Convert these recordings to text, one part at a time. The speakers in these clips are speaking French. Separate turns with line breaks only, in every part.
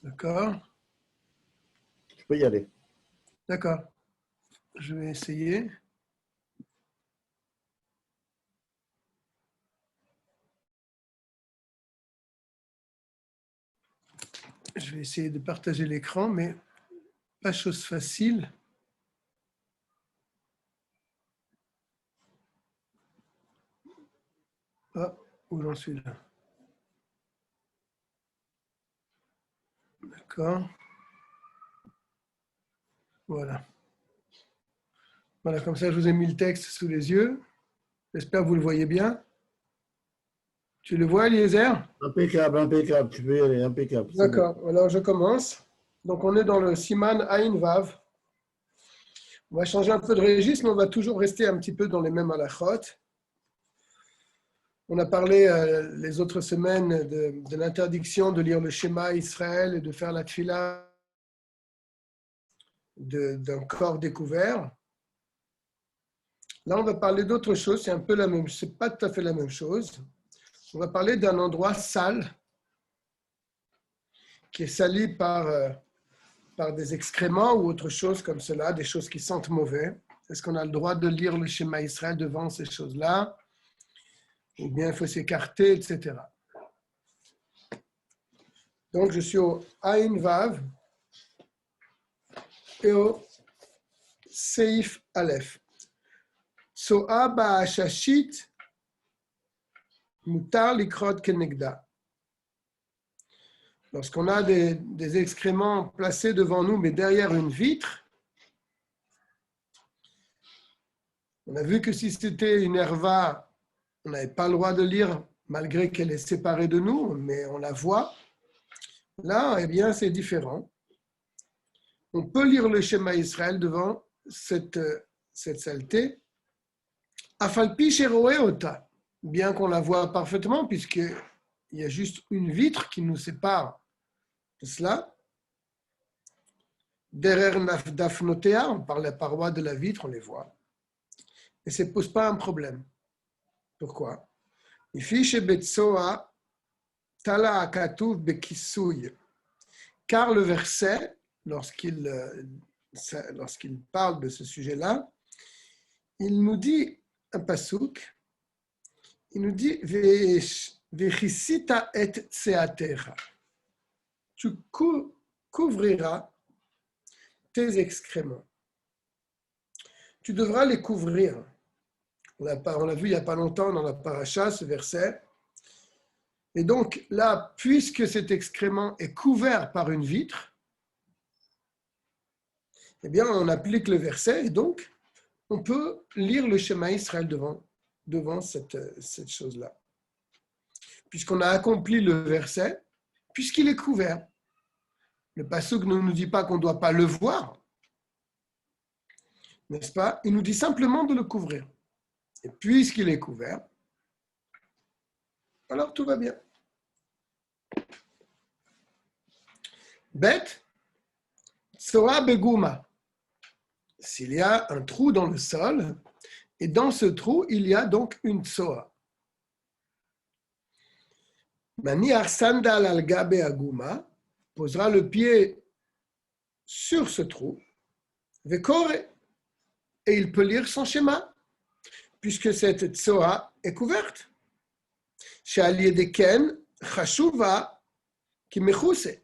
D'accord.
Tu peux y aller.
D'accord. Je vais essayer. Je vais essayer de partager l'écran, mais pas chose facile. Ah, où j'en suis là? D'accord. Voilà. Voilà, comme ça, je vous ai mis le texte sous les yeux. J'espère que vous le voyez bien. Tu le vois, Eliezer?
Impeccable, impeccable. Tu peux y aller, impeccable. C'est bon.
D'accord. Alors, je commence. Donc, on est dans le Siman Ayin Vav. On va changer un peu de registre, mais on va toujours rester un petit peu dans les mêmes halachot. On a parlé les autres semaines de l'interdiction de lire le Shema Israël et de faire la tfila d'un corps découvert. Là, on va parler d'autre chose. C'est un peu la même, c'est pas tout à fait la même chose. On va parler d'un endroit sale qui est sali par des excréments ou autre chose comme cela, des choses qui sentent mauvais. Est-ce qu'on a le droit de lire le Shema Israël devant ces choses-là? Ou bien il faut s'écarter, etc. Donc, je suis au Ain Vav et au Seif Aleph. So'a ba'ashashit mutar likrot kenegda. Lorsqu'on a des excréments placés devant nous, mais derrière une vitre, on a vu que si c'était une herva, on n'avait pas le droit de lire, malgré qu'elle est séparée de nous, mais on la voit. Là, eh bien, c'est différent. On peut lire le Shema Israël devant cette saleté. Afalpi sheroe ota, bien qu'on la voit parfaitement, puisqu'il y a juste une vitre qui nous sépare de cela. Derrière dafnotea, par la paroi de la vitre, on les voit. Et ça ne pose pas un problème. Pourquoi? Car le verset, lorsqu'il parle de ce sujet-là, il nous dit un pasouk, il nous dit Vechisita et tseatecha. Tu couvriras tes excréments. Tu devras les couvrir. On l'a vu il n'y a pas longtemps dans la paracha, ce verset. Et donc là, puisque cet excrément est couvert par une vitre, eh bien, on applique le verset et donc on peut lire le Shema Israël devant cette chose-là. Puisqu'on a accompli le verset, puisqu'il est couvert. Le pasuk ne nous dit pas qu'on ne doit pas le voir, n'est-ce pas? Il nous dit simplement de le couvrir. Et puisqu'il est couvert, alors tout va bien. Bête, Tsoa Begouma. S'il y a un trou dans le sol, et dans ce trou, il y a donc une Tsoa. Maniar Sandal al-Gabe Aguma posera le pied sur ce trou, Vekore, et il peut lire son schéma, puisque cette Tsoa est couverte. Shaliedeken Chashuva Kimechuse.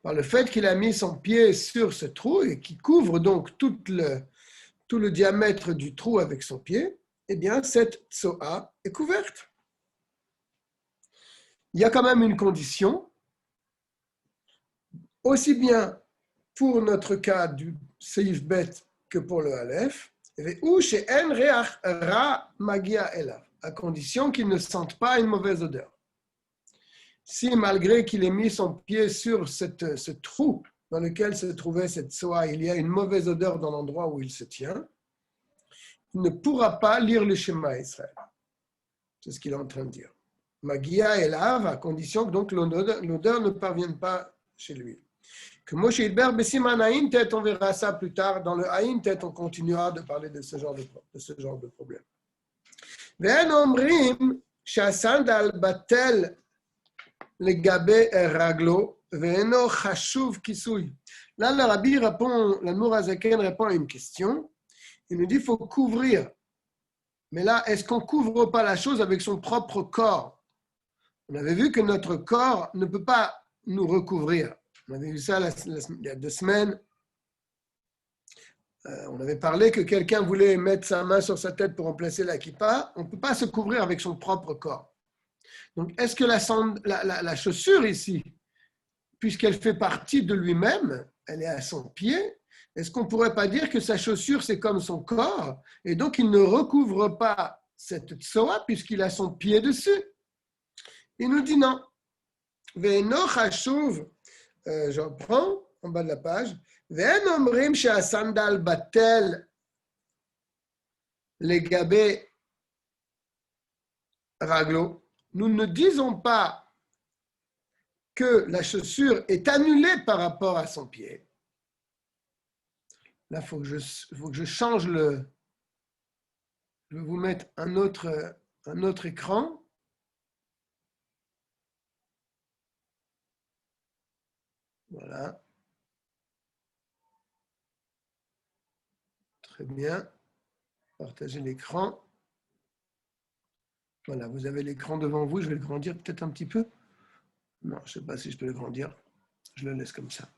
Par le fait qu'il a mis son pied sur ce trou et qui couvre donc tout le diamètre du trou avec son pied, eh bien, cette Tsoa est couverte. Il y a quand même une condition, aussi bien pour notre cas du Seif Bet que pour le Aleph, à condition qu'il ne sente pas une mauvaise odeur. Si malgré qu'il ait mis son pied sur ce trou dans lequel se trouvait cette soie, il y a une mauvaise odeur dans l'endroit où il se tient, il ne pourra pas lire le Shema Israël. C'est ce qu'il est en train de dire. Magia elav, à condition que donc l'odeur ne parvienne pas chez lui. Que Moshe Hidber Besiman Aïn Tet, on verra ça plus tard. Dans le Aïn Tet, on continuera de parler de ce genre de problème. Ve'en omrim shasandal batel legabe raglo ve'eno chashuv kisui. Là, le Rabbi répond, l'Admour HaZaken répond à une question. Il nous dit qu'il faut couvrir. Mais là, est-ce qu'on ne couvre pas la chose avec son propre corps? On avait vu que notre corps ne peut pas nous recouvrir. On avait vu ça il y a 2 semaines. On avait parlé que quelqu'un voulait mettre sa main sur sa tête pour remplacer la kippa. On ne peut pas se couvrir avec son propre corps. Donc, est-ce que la chaussure ici, puisqu'elle fait partie de lui-même, elle est à son pied, est-ce qu'on ne pourrait pas dire que sa chaussure, c'est comme son corps, et donc il ne recouvre pas cette tsoa puisqu'il a son pied dessus? Il nous dit non. Ve'eno chashuv, je reprends en bas de la page, ve'en omrim she'asandal batel legabe raglo. Nous ne disons pas que la chaussure est annulée par rapport à son pied. Là, il faut que je change le... Je vais vous mettre un autre écran. Voilà. Très bien. Partagez l'écran. Voilà, vous avez l'écran devant vous. Je vais le grandir peut-être un petit peu. Non, je ne sais pas si je peux le grandir. Je le laisse comme ça.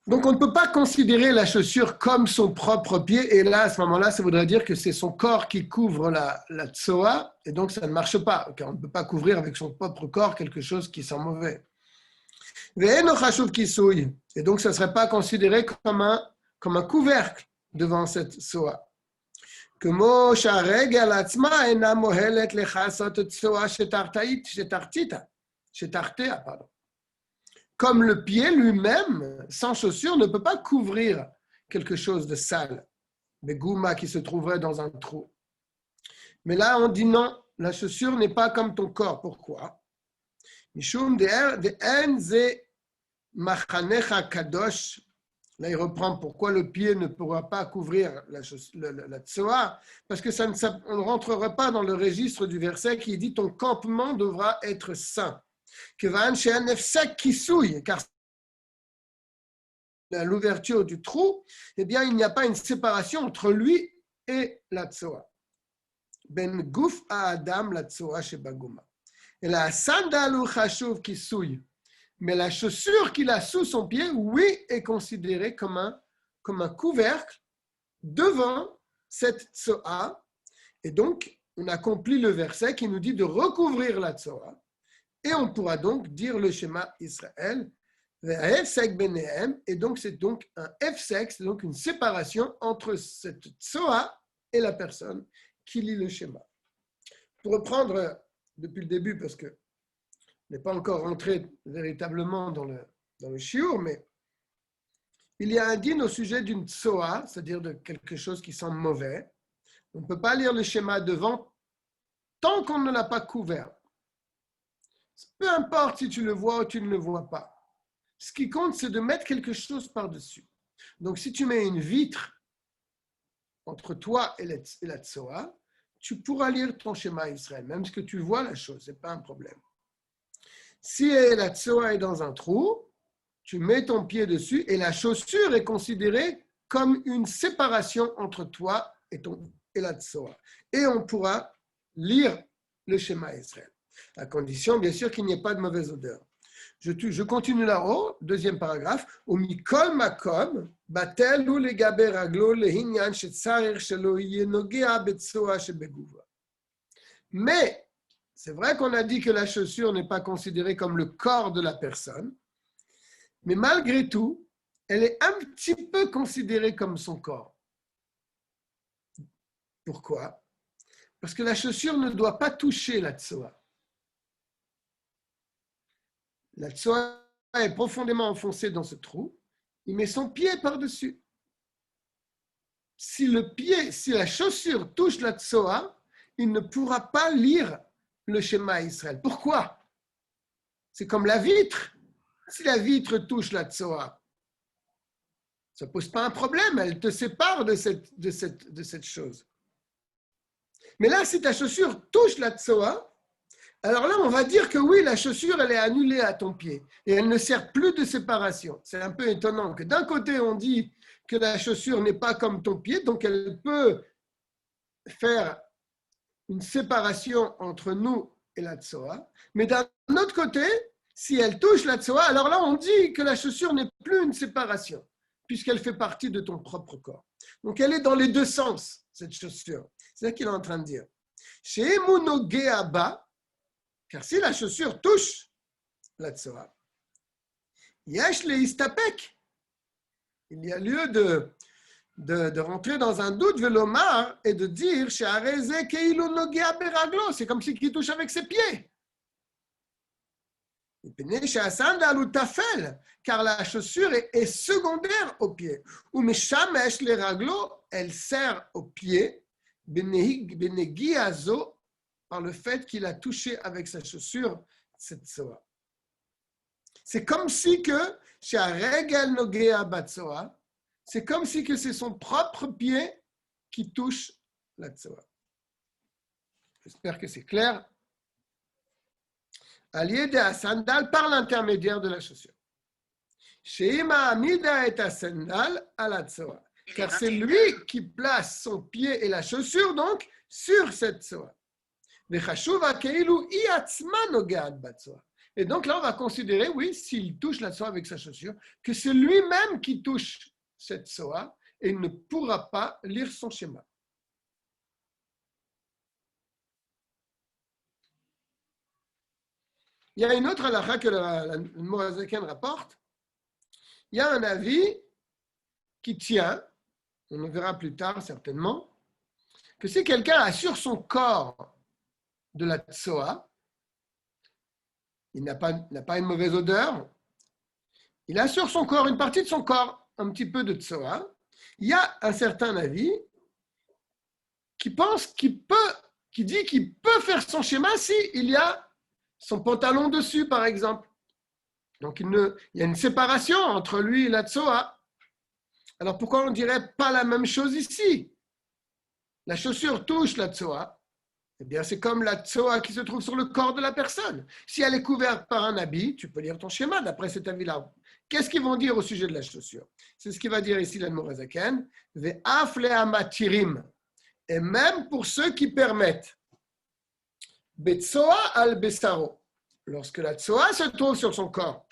Donc, on ne peut pas considérer la chaussure comme son propre pied. Et là, à ce moment-là, ça voudrait dire que c'est son corps qui couvre la tsoa. Et donc, ça ne marche pas. Car on ne peut pas couvrir avec son propre corps quelque chose qui sent mauvais. Et donc, ça ne serait pas considéré comme un couvercle devant cette tsoa. Comme le pied lui-même, sans chaussure, ne peut pas couvrir quelque chose de sale, des gouma qui se trouverait dans un trou. Mais là, on dit non, la chaussure n'est pas comme ton corps. Pourquoi? Mishum de'en ze machanecha kadosh. Là, il reprend pourquoi le pied ne pourra pas couvrir la tsoa, parce que on ne rentrerait pas dans le registre du verset qui dit ton campement devra être saint. Car à l'ouverture du trou, eh bien, il n'y a pas une séparation entre lui et la tsoa. Ben guf à Adam la tsoa shebaguma. Et la sandalu chashuv kisui. Mais la chaussure qu'il a sous son pied, oui, est considérée comme un couvercle devant cette tsoa. Et donc, on accomplit le verset qui nous dit de recouvrir la tsoa. Et on pourra donc dire le schéma Israël. Et donc, c'est donc un F-sek, c'est donc une séparation entre cette tsoa et la personne qui lit le schéma. Pour reprendre depuis le début, parce que je n'ai pas encore rentré véritablement dans le shiur, mais il y a un din au sujet d'une tsoa, c'est-à-dire de quelque chose qui sent mauvais. On ne peut pas lire le schéma devant tant qu'on ne l'a pas couvert. Peu importe si tu le vois ou tu ne le vois pas. Ce qui compte, c'est de mettre quelque chose par-dessus. Donc, si tu mets une vitre entre toi et la tsoa, tu pourras lire ton schéma Israël, même si tu vois la chose, ce n'est pas un problème. Si la tsoa est dans un trou, tu mets ton pied dessus et la chaussure est considérée comme une séparation entre toi et la tsoa. Et on pourra lire le schéma Israël, à condition, bien sûr, qu'il n'y ait pas de mauvaise odeur. Je continue là-haut, deuxième paragraphe. Umikol makom, batel ou legabe raglo lehinyan shetzarir shelo yenogea betsoa shebeguva. Mais c'est vrai qu'on a dit que la chaussure n'est pas considérée comme le corps de la personne, mais malgré tout, elle est un petit peu considérée comme son corps. Pourquoi? Parce que la chaussure ne doit pas toucher la tsoa. La tsoa est profondément enfoncée dans ce trou, il met son pied par-dessus. Si la chaussure touche la tsoa, il ne pourra pas lire le schéma Israël. Pourquoi? C'est comme la vitre. Si la vitre touche la tsoa, ça ne pose pas un problème, elle te sépare de cette chose. Mais là, si ta chaussure touche la tsoa, Alors là, on va dire que oui, la chaussure, elle est annulée à ton pied et elle ne sert plus de séparation. C'est un peu étonnant que d'un côté, on dit que la chaussure n'est pas comme ton pied, donc elle peut faire une séparation entre nous et la tsoa. Mais d'un autre côté, si elle touche la tsoa, alors là, on dit que la chaussure n'est plus une séparation, puisqu'elle fait partie de ton propre corps. Donc, elle est dans les deux sens, cette chaussure. C'est ça qu'il est en train de dire. Chez Emunogeaba, car si la chaussure touche la tsoa, yesh le istapek, il y a lieu de rentrer dans un doute velomar et de dire c'est comme si il touche avec ses pieds. Car la chaussure est secondaire aux pieds. Ou meshamesh les raglo, elle sert aux pieds par le fait qu'il a touché avec sa chaussure cette tsoa. C'est comme si que c'est comme si que c'est son propre pied qui touche la tsoa. J'espère que c'est clair. Allié de sandal par l'intermédiaire de la chaussure. Sheima amida et sandal à la tsoa. Car c'est lui qui place son pied et la chaussure donc sur cette tsoa. Et donc là, on va considérer, oui, s'il touche la tsoa avec sa chaussure, que c'est lui-même qui touche cette tsoa et il ne pourra pas lire son schéma. Il y a une autre halakha que le Morazaken rapporte. Il y a un avis qui tient, on le verra plus tard certainement, que si quelqu'un a sur son corps de la tsoa, il n'a pas une mauvaise odeur, il a sur son corps, une partie de son corps, un petit peu de tsoa, il y a un certain avis qui pense qui dit qu'il peut faire son schéma s'il y a son pantalon dessus, par exemple. Donc, il y a une séparation entre lui et la tsoa. Alors, pourquoi on ne dirait pas la même chose ici? La chaussure touche la tsoa. Eh bien, c'est comme la tsoa qui se trouve sur le corps de la personne. Si elle est couverte par un habit, tu peux lire ton schéma d'après cet avis-là. Qu'est-ce qu'ils vont dire au sujet de la chaussure? C'est ce qu'il va dire ici l'Admorazaken. Ve'af le'amatirim. Et même pour ceux qui permettent. Betsoa al besaro. Lorsque la tsoa se trouve sur son corps.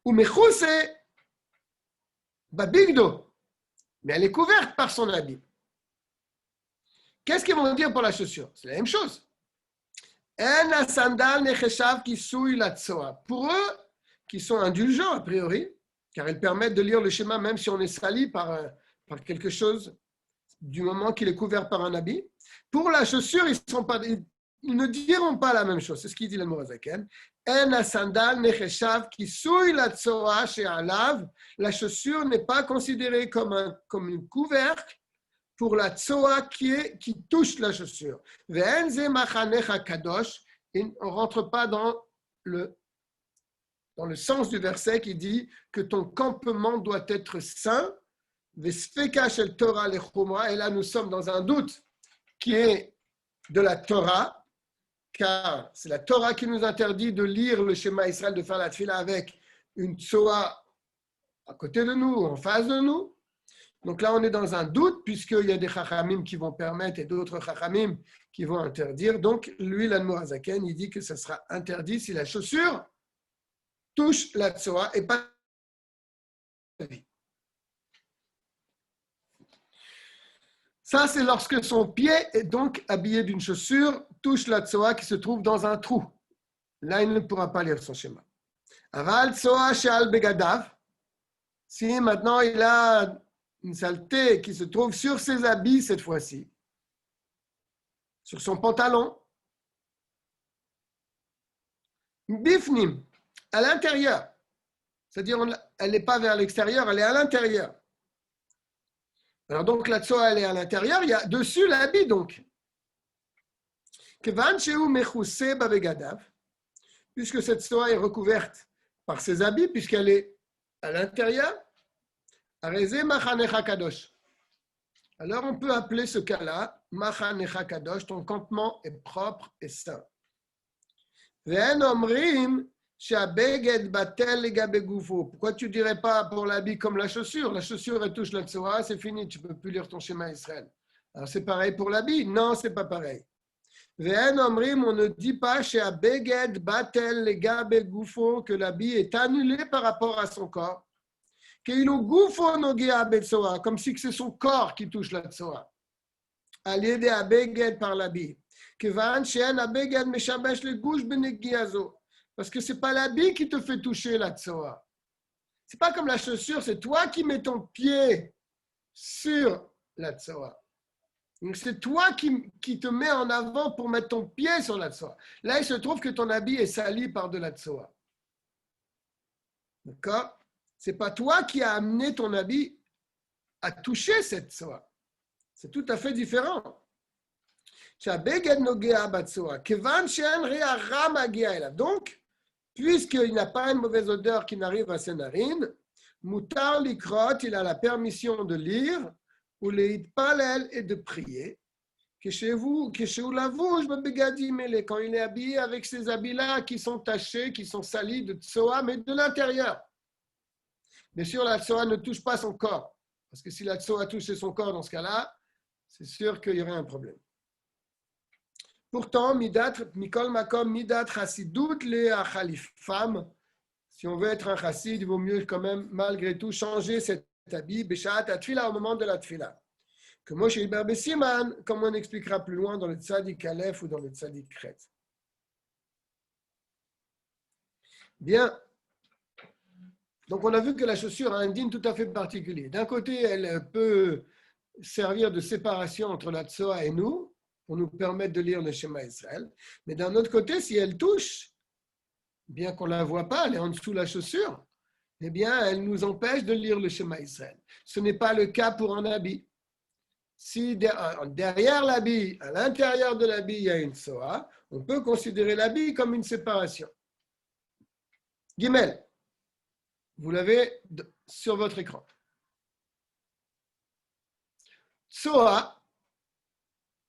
Ou mechuse babigdo. Mais elle est couverte par son habit. Qu'est-ce qu'ils vont dire pour la chaussure? C'est la même chose. En sandal necheshav kisui la tsoa. Pour eux, qui sont indulgents a priori, car elles permettent de lire le schéma même si on est sali par quelque chose du moment qu'il est couvert par un habit. Pour la chaussure, ils ne diront pas la même chose. C'est ce qu'il dit le Morazaken. En sandal necheshav kisui la tsoa she'alav. La chaussure n'est pas considérée comme une couvercle pour la tsoa qui touche la chaussure. On ne rentre pas dans le sens du verset qui dit que ton campement doit être saint. Et là, nous sommes dans un doute qui est de la Torah, car c'est la Torah qui nous interdit de lire le schéma Israël, de faire la tfila avec une tsoa à côté de nous, en face de nous. Donc là, on est dans un doute, puisqu'il y a des chachamim qui vont permettre et d'autres chachamim qui vont interdire. Donc, lui, l'Admorazaken, il dit que ça sera interdit si la chaussure touche la tsoa et pas la vie. Ça, c'est lorsque son pied est donc habillé d'une chaussure, touche la tsoa qui se trouve dans un trou. Là, il ne pourra pas lire son schéma. Aval tsoa she'al begadav. Si maintenant il a une saleté qui se trouve sur ses habits cette fois-ci, sur son pantalon, bifnim, à l'intérieur, c'est-à-dire elle n'est pas vers l'extérieur, elle est à l'intérieur. Alors donc la tsoa elle est à l'intérieur, il y a dessus l'habit donc. Puisque cette tsoa est recouverte par ses habits, puisqu'elle est à l'intérieur, alors on peut appeler ce cas-là Machanecha Kadosh, ton campement est propre et saint. Pourquoi tu ne dirais pas pour l'habit comme la chaussure? La chaussure, elle touche la tsoa, c'est fini, tu ne peux plus lire ton schéma Israël. Alors c'est pareil pour l'habit? Non, c'est pas pareil. On ne dit pas que l'habit est annulé par rapport à son corps. Comme si c'est son corps qui touche la tsoa. Par l'habit. Parce que ce n'est pas l'habit qui te fait toucher la tsoa. Ce n'est pas comme la chaussure, c'est toi qui mets ton pied sur la tsoa. Donc c'est toi qui te mets en avant pour mettre ton pied sur la tsoa. Là, il se trouve que ton habit est sali par de la tsoa. D'accord? Ce n'est pas toi qui as amené ton habit à toucher cette tsoa. C'est tout à fait différent. Donc, puisqu'il n'a pas une mauvaise odeur qui n'arrive à ses narines, Mutar likrot, il a la permission de lire, ou les palel et de prier. Quand il est habillé avec ces habits-là qui sont tachés, qui sont salis de tsoa, mais de l'intérieur. Bien sûr, la tsoa ne touche pas son corps. Parce que si la tsoa touchait son corps dans ce cas-là, c'est sûr qu'il y aurait un problème. Pourtant, Mikol Makom, Midat Chassidout, les femme. Si on veut être un chassid, il vaut mieux quand même, malgré tout, changer cet habit, Beshat Atfila, au moment de la tfila. Que Moshe Iber Siman, comme on expliquera plus loin dans le Tzadik Aleph ou dans le Tzadik Kret. Bien. Donc, on a vu que la chaussure a un din tout à fait particulier. D'un côté, elle peut servir de séparation entre la tsoa et nous, pour nous permettre de lire le schéma Israël. Mais d'un autre côté, si elle touche, bien qu'on ne la voit pas, elle est en dessous de la chaussure, eh bien, elle nous empêche de lire le schéma Israël. Ce n'est pas le cas pour un habit. Si derrière l'habit, à l'intérieur de l'habit, il y a une tsoa, on peut considérer l'habit comme une séparation. Gimel. Vous l'avez sur votre écran. Tsoa,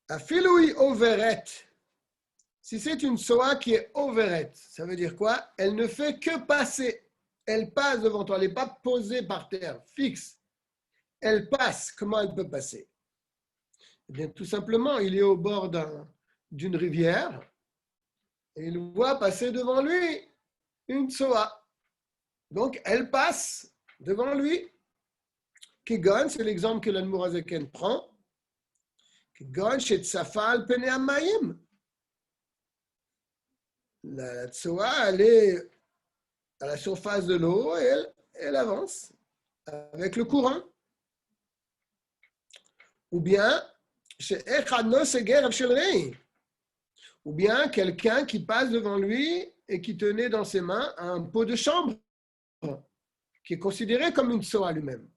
afiloui overet. Si c'est une tsoa qui est overet, ça veut dire quoi? Elle ne fait que passer. Elle passe devant toi. Elle n'est pas posée par terre, fixe. Elle passe. Comment elle peut passer? Eh bien, tout simplement, il est au bord d'une rivière et il voit passer devant lui une tsoa. Donc, elle passe devant lui. Kigon, c'est l'exemple que l'Admour Hazaken prend. Kigon, chez Tsafal Peneamayim. La tsoa, elle est à la surface de l'eau et elle avance avec le courant. Ou bien, chez Echadno Seger Shelrei. Ou bien quelqu'un qui passe devant lui et qui tenait dans ses mains un pot de chambre, qui est considéré comme une tsoa lui-même.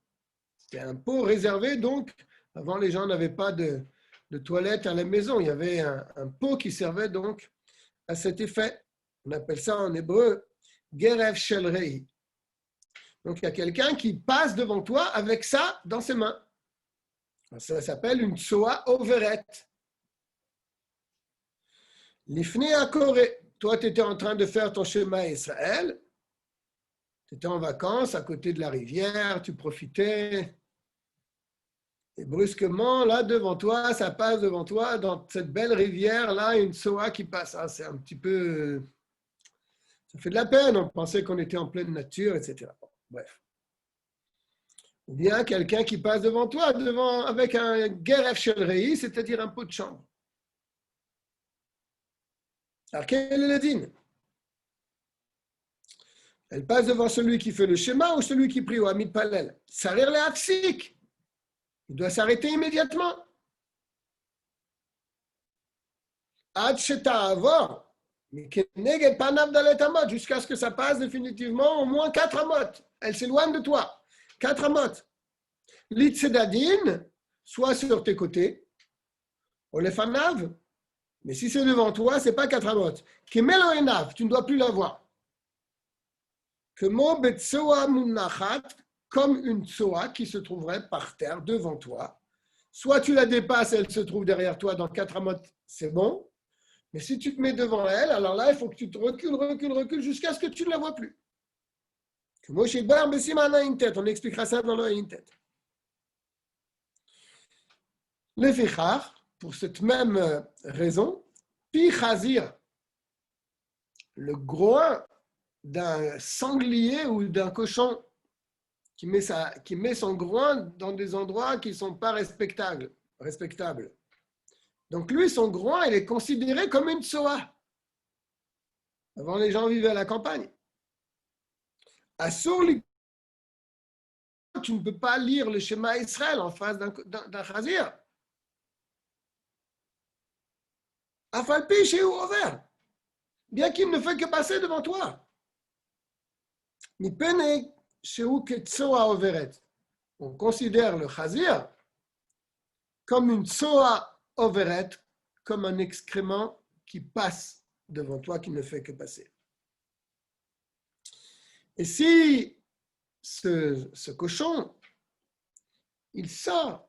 C'est un pot réservé, donc, avant les gens n'avaient pas de toilette à la maison. Il y avait un pot qui servait donc à cet effet. On appelle ça en hébreu Gerev Shel Rei. Donc, il y a quelqu'un qui passe devant toi avec ça dans ses mains. Ça s'appelle une tsoa overet. L'ifne akore. Toi, tu étais en train de faire ton schéma Israël. Tu étais en vacances à côté de la rivière, tu profitais. Et brusquement, là, devant toi, ça passe devant toi, dans cette belle rivière-là, une tsoa qui passe. Ah, c'est un petit peu... Ça fait de la peine, on pensait qu'on était en pleine nature, etc. Bref. Ou bien quelqu'un qui passe devant toi avec un geref shel rei, c'est-à-dire un pot de chambre. Alors, quel est le din? Elle passe devant celui qui fait le schéma ou celui qui prie au Hamid Palel. Sarir le hafsik. Il doit s'arrêter immédiatement. Ad sheta avor. Jusqu'à ce que ça passe définitivement au moins 4 amot. Elle s'éloigne de toi. 4 amot. L'itsedadin, soit sur tes côtés, ou les fanav. Mais si c'est devant toi, ce n'est pas 4 amot. Kemelo enav, tu ne dois plus la voir. Que mo betsoa munachat, comme une tsoa qui se trouverait par terre devant toi. Soit tu la dépasses, elle se trouve derrière toi dans 4 amot, c'est bon. Mais si tu te mets devant elle, alors là, il faut que tu te recules jusqu'à ce que tu ne la vois plus. Comme chez Bar Bessimana Intet, on expliquera ça dans le Intet. Le Fichar, pour cette même raison, Pi Chazir, le groin d'un sanglier ou d'un cochon qui met son groin dans des endroits qui ne sont pas respectables. Donc lui, son groin, il est considéré comme une tsoa. Avant, les gens vivaient à la campagne. À Sourli, tu ne peux pas lire le schéma Israël en face d'un chazir. Afalpi chez ouvert, bien qu'il ne fait que passer devant toi. Ni pene chez tsoa overet. On considère le chazir comme une tsoa overet, comme un excrément qui passe devant toi, qui ne fait que passer. Et si ce cochon, il sort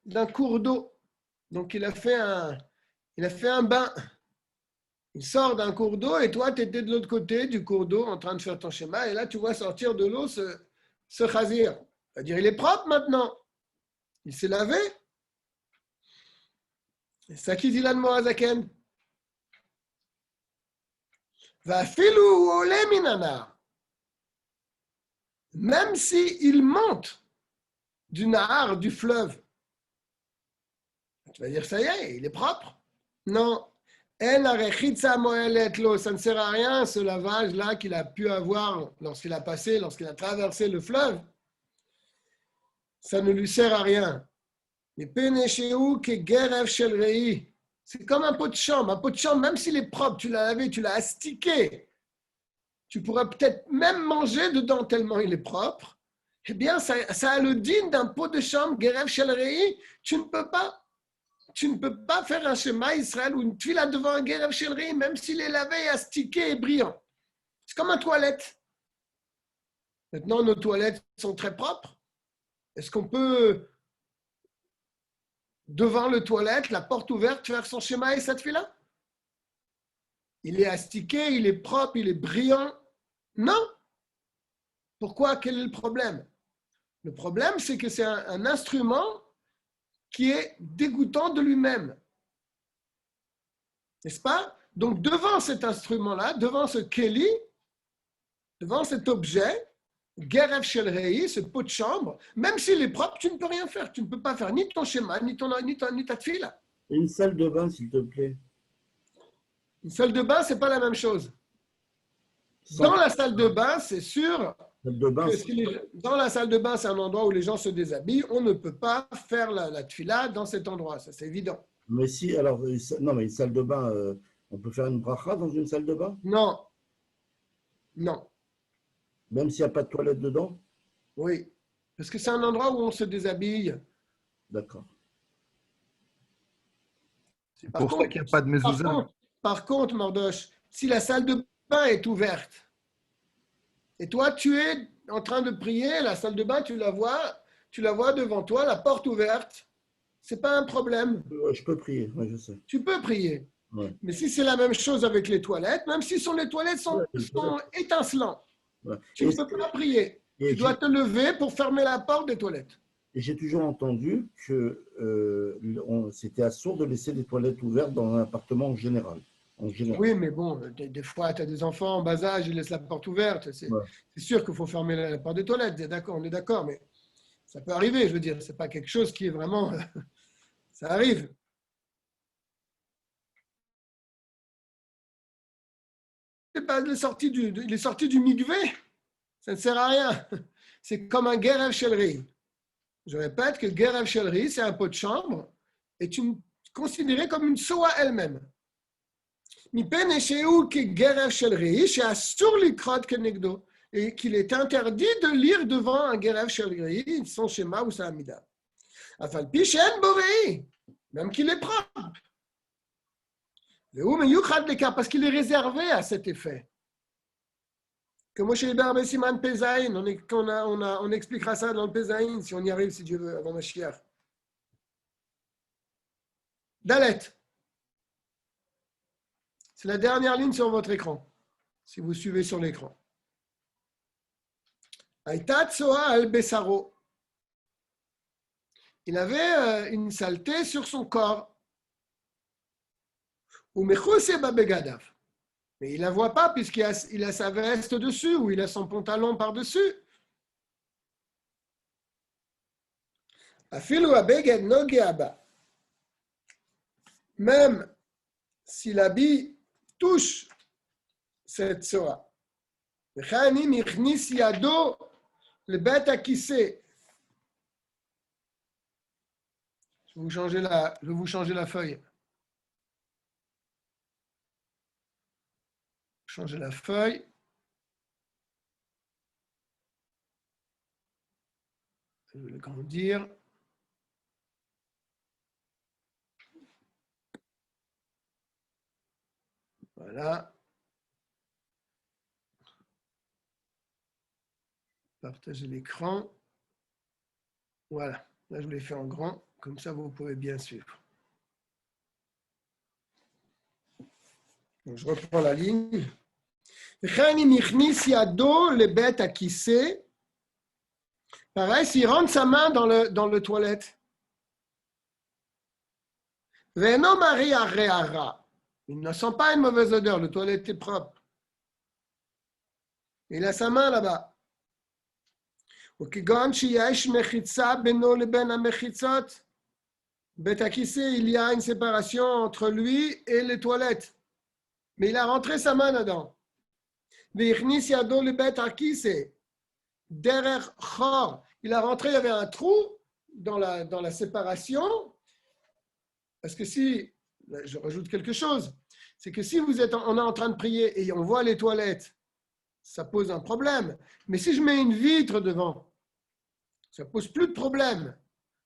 d'un cours d'eau, donc il a fait un bain, il sort d'un cours d'eau et toi, tu étais de l'autre côté du cours d'eau en train de faire ton schéma et là, tu vois sortir de l'eau ce chazir. C'est-à-dire, il est propre maintenant, il s'est lavé. C'est ça qui dit l'Admorazaken. Va filou olé minanar. Même s'il monte du nahar, du fleuve, tu vas dire, ça y est, il est propre. Non. Ça ne sert à rien, ce lavage-là qu'il a pu avoir lorsqu'il a traversé le fleuve. Ça ne lui sert à rien. C'est comme un pot de chambre. Un pot de chambre, même s'il est propre, tu l'as lavé, tu l'as astiqué, tu pourras peut-être même manger dedans tellement il est propre. Eh bien, ça a le digne d'un pot de chambre, Gerev Shel Rei. Tu ne peux pas faire un schéma Israël ou une tuile devant un Gerev Shel Rei, même s'il est lavé, astiqué et brillant. C'est comme une toilette. Maintenant, nos toilettes sont très propres. Est-ce qu'on peut, devant le toilette, la porte ouverte, faire son schéma et cette fille-là? Il est astiqué, il est propre, il est brillant. Non. Pourquoi? Quel est le problème? Le problème, c'est que c'est un instrument qui est dégoûtant de lui-même. N'est-ce pas? Donc, devant cet instrument-là, devant ce keli, devant cet objet, Gerev Shel Rei, ce pot de chambre, même s'il est propre, tu ne peux rien faire. Tu ne peux pas faire ni ton schéma, ni ta tefila.
Une salle de bain, s'il te plaît.
Une salle de bain, ce n'est pas la même chose. Dans la salle de bain, c'est sûr que dans la salle de bain, c'est un endroit où les gens se déshabillent. On ne peut pas faire la tefila dans cet endroit. Ça, c'est évident.
Mais si, alors, non, mais une salle de bain, on peut faire une bracha dans une salle de bain?
Non. Non.
Même s'il n'y a pas de toilette dedans?
Oui. Parce que c'est un endroit où on se déshabille.
D'accord.
C'est pour ça qu'il n'y a pas de mezouza.
Par contre, Mordoche, si la salle de bain est ouverte et toi, tu es en train de prier, la salle de bain, tu la vois devant toi, la porte ouverte, ce n'est pas un problème.
Je peux prier, ouais, je sais.
Tu peux prier.
Ouais.
Mais si c'est la même chose avec les toilettes, même si les toilettes sont étincelantes, tu ne peux pas prier. Tu dois te lever pour fermer la porte des toilettes.
Et j'ai toujours entendu que c'était assourd de laisser les toilettes ouvertes dans un appartement en général.
Oui, mais bon, des fois, tu as des enfants en bas âge, ils laissent la porte ouverte. C'est sûr qu'il faut fermer la porte des toilettes. On est d'accord, mais ça peut arriver, je veux dire. Ce n'est pas quelque chose qui est vraiment... ça arrive. Il est sorti du migvé. Ça ne sert à rien. C'est comme un Gerev Shel Rei. Je répète que Gerev Shel Rei, c'est un pot de chambre et tu considéré comme une soa elle-même. Et qu'il est interdit de lire devant un Gerev Shel Rei son schéma ou sa amida. Même qu'il est propre. Parce qu'il est réservé à cet effet. Comme chez Barbe Siman Pezaïn, on expliquera ça dans le Pezaïn, si on y arrive, si Dieu veut, avant Mashiach. Dalet. C'est la dernière ligne sur votre écran, si vous suivez sur l'écran. Aïta tsoa al besaro. Il avait une saleté sur son corps. Ou mechuse babegadav. Mais il ne la voit pas puisqu'il a sa veste dessus ou il a son pantalon par-dessus. Afilu abeged nogeaba. Même si l'habit touche cette tsoa. V'chanim ichnis yado le bet akissé. Je vais vous changer la feuille. Changer la feuille. Je vais l'agrandir. Voilà. Partager l'écran. Voilà. Là, je l'ai fait en grand. Comme ça, vous pouvez bien suivre. Donc, je reprends la ligne. Pareil, s'il rentre sa main dans le toilette. Il ne sent pas une mauvaise odeur, le toilette est propre. Il a sa main là-bas. Il y a une séparation entre lui et les toilettes. Mais il a rentré sa main dedans. Il a rentré, il y avait un trou dans la séparation. Parce que si, je rajoute quelque chose, c'est que si on est en train de prier et on voit les toilettes, ça pose un problème. Mais si je mets une vitre devant, ça ne pose plus de problème.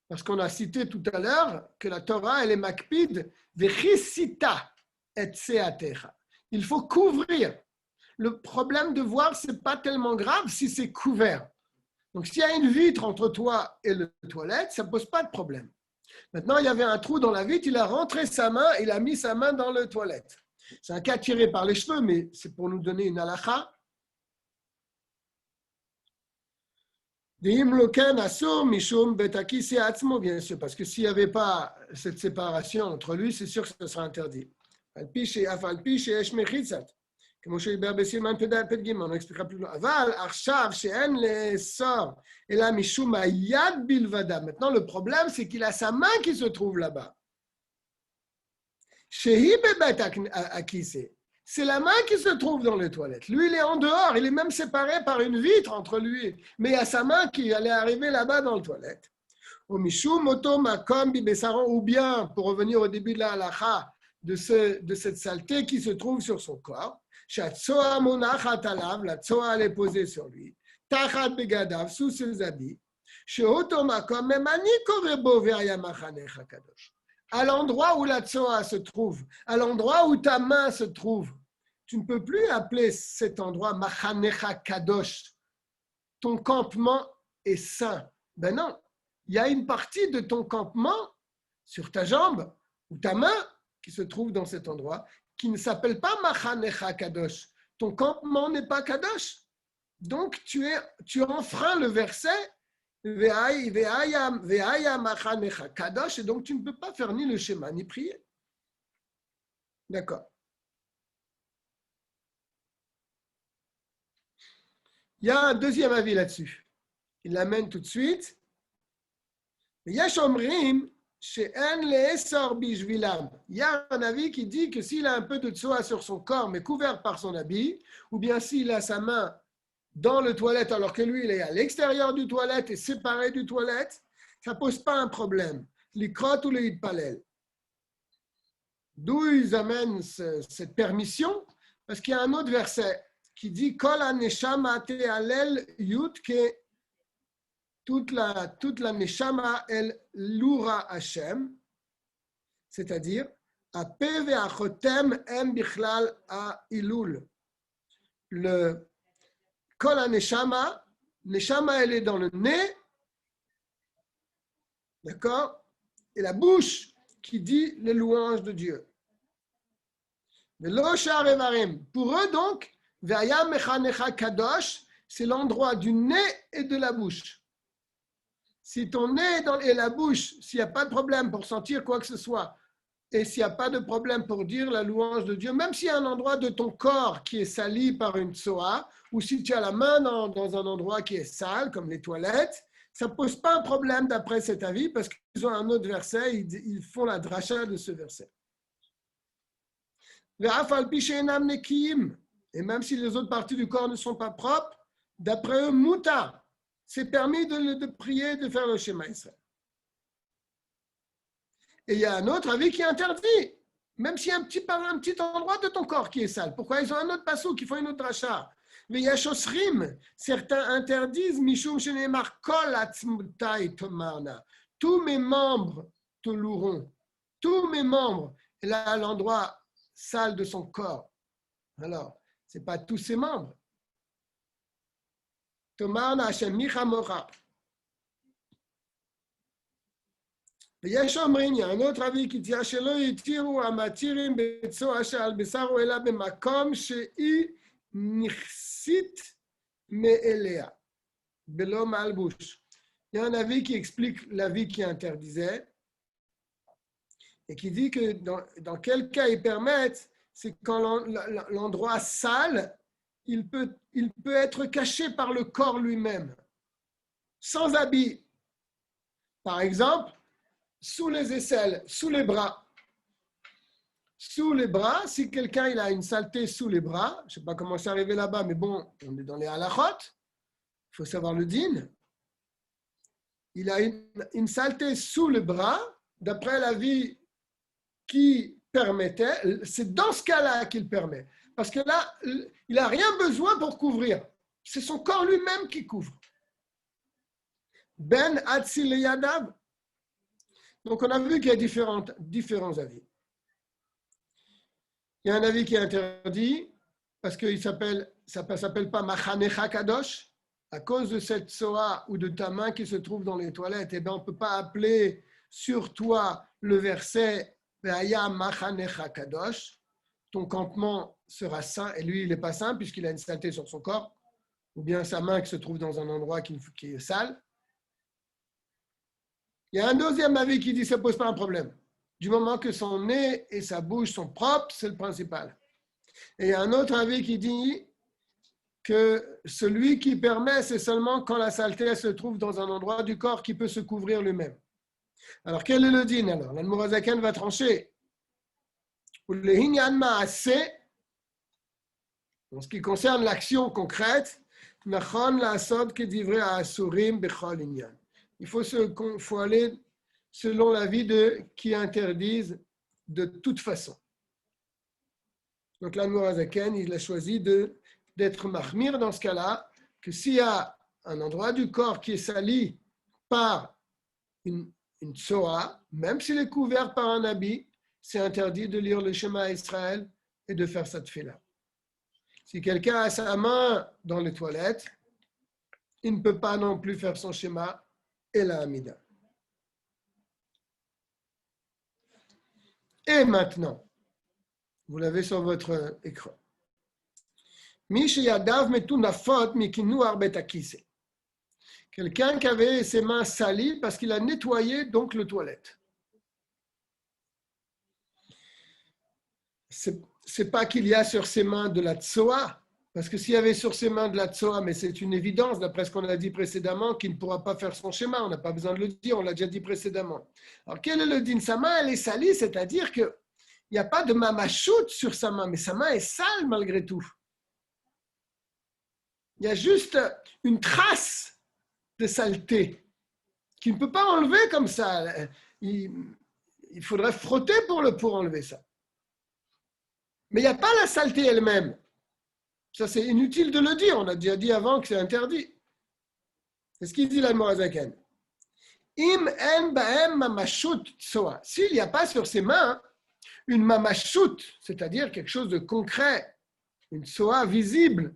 Parce qu'on a cité tout à l'heure que la Torah, elle est makpid, vechisita et seatecha. Il faut couvrir. Le problème de voir, ce n'est pas tellement grave si c'est couvert. Donc, s'il y a une vitre entre toi et le toilette, ça ne pose pas de problème. Maintenant, il y avait un trou dans la vitre, il a rentré sa main, il a mis sa main dans le toilette. C'est un cas tiré par les cheveux, mais c'est pour nous donner une halakha. Bien sûr, parce que s'il n'y avait pas cette séparation entre lui, c'est sûr que ce sera interdit. On expliquera plus loin. Maintenant, le problème, c'est qu'il a sa main qui se trouve là-bas. C'est la main qui se trouve dans les toilettes. Lui, il est en dehors. Il est même séparé par une vitre entre lui. Mais il y a sa main qui allait arriver là-bas dans les toilettes. Ou bien, pour revenir au début de la halakha, de cette saleté qui se trouve sur son corps. La tsoa, elle est posée sur lui. Tachat begadav, sous ses habits. À l'endroit où la tsoa se trouve, à l'endroit où ta main se trouve, tu ne peux plus appeler cet endroit Machanecha Kadosh. Ton campement est saint. Ben non, il y a une partie de ton campement sur ta jambe ou ta main qui se trouve dans cet endroit qui ne s'appelle pas Machanecha Kadosh. Ton campement n'est pas Kadosh. Donc tu enfreins le verset Ve'aya Machanecha Kadosh et donc tu ne peux pas faire ni le schéma ni prier. D'accord. Il y a un deuxième avis là-dessus. Il l'amène tout de suite. Il y a un avis qui dit que s'il a un peu de tsoa sur son corps, mais couvert par son habit, ou bien s'il a sa main dans le toilette, alors que lui, il est à l'extérieur du toilette et séparé du toilette, ça ne pose pas un problème. L'ikrot ou l'itpalel. D'où ils amènent cette permission, parce qu'il y a un autre verset qui dit Kol ha-neshama te'alel yutke, toute la neshama elle loura Hashem, c'est-à-dire ape ve'achotem em bichlal ha'ilul. Le Kol ha-neshama, neshama elle est dans le nez, d'accord, et la bouche qui dit les louanges de Dieu. Pour eux, donc, c'est l'endroit du nez et de la bouche. Si ton nez et la bouche, s'il n'y a pas de problème pour sentir quoi que ce soit, et s'il n'y a pas de problème pour dire la louange de Dieu, même s'il y a un endroit de ton corps qui est sali par une tsoa, ou si tu as la main dans un endroit qui est sale, comme les toilettes, ça ne pose pas un problème d'après cet avis, parce qu'ils ont un autre verset, ils font la dracha de ce verset. Et même si les autres parties du corps ne sont pas propres, d'après eux, muta, c'est permis de prier, de faire le Shema Israël. Et il y a un autre avis qui interdit, même s'il y a un petit endroit de ton corps qui est sale. Pourquoi ils ont un autre passou qui font une autre dracha? Mais Yashosrim, certains interdisent, Mishum Shenemar Kol Atzmutai Tomarna. Tous mes membres te loueront. Tous mes membres. Et là, l'endroit sale de son corps. Alors, ce n'est pas tous ses membres. Tomarna Hashem Michamora. Il y a un autre avis qui dit Shelo yitiru amatirim betzoa shel besaru ela bemakom shei nichsit me'elea belo malbush. Il y a un avis qui explique l'avis qui interdisait et qui dit que dans quel cas ils permettent, c'est quand l'endroit sale, il peut être caché par le corps lui-même, sans habit. Par exemple, sous les aisselles, sous les bras. Sous les bras, si quelqu'un il a une saleté sous les bras, je ne sais pas comment c'est arrivé là-bas, mais bon, on est dans les halachot, il faut savoir le din. Il a une saleté sous le bras, d'après l'avis qui permettait, c'est dans ce cas-là qu'il permet. Parce que là, il n'a rien besoin pour couvrir. C'est son corps lui-même qui couvre. Ben Atzil Yadav. Donc, on a vu qu'il y a différents avis. Il y a un avis qui est interdit parce que ça ne s'appelle pas Machanecha Kadosh. À cause de cette soa ou de ta main qui se trouve dans les toilettes, eh bien, on ne peut pas appeler sur toi le verset Ve'aya Machanecha Kadosh. Ton campement sera saint et lui, il n'est pas saint puisqu'il a une saleté sur son corps ou bien sa main qui se trouve dans un endroit qui est sale. Il y a un deuxième avis qui dit que ça ne pose pas un problème. Du moment que son nez et sa bouche sont propres, c'est le principal. Et il y a un autre avis qui dit que celui qui permet, c'est seulement quand la saleté se trouve dans un endroit du corps qui peut se couvrir lui-même. Alors, quel est le din alors? L'Admor HaZaken va trancher. En ce qui concerne l'action concrète, il faut aller selon l'avis de qui interdisent de toute façon. Donc l'Admor HaZaken, il a choisi d'être mahmir dans ce cas-là, que s'il y a un endroit du corps qui est sali par une tsoa, même s'il est couvert par un habit, c'est interdit de lire le Shema Israël et de faire cette tefila. Si quelqu'un a sa main dans les toilettes, il ne peut pas non plus faire son Shema et la Hamida. Et maintenant, vous l'avez sur votre écran. Quelqu'un qui avait ses mains salies parce qu'il a nettoyé donc le toilette. C'est pas qu'il y a sur ses mains de la tsoa, parce que s'il y avait sur ses mains de la tsoa, mais c'est une évidence, d'après ce qu'on a dit précédemment, qu'il ne pourra pas faire son schéma, on n'a pas besoin de le dire, on l'a déjà dit précédemment. Alors quel est le din? Sa main, elle est salie, c'est-à-dire qu'il n'y a pas de mamachout sur sa main, mais sa main est sale malgré tout. Il y a juste une trace de saleté qu'il ne peut pas enlever comme ça. Il faudrait frotter pour enlever ça. Mais il n'y a pas la saleté elle-même. Ça, c'est inutile de le dire. On a déjà dit avant que c'est interdit. C'est ce qu'il dit l'Admor HaZaken. Im en ba'em mamashut tsoa. S'il n'y a pas sur ses mains une mamashut, c'est-à-dire quelque chose de concret, une tsoa visible,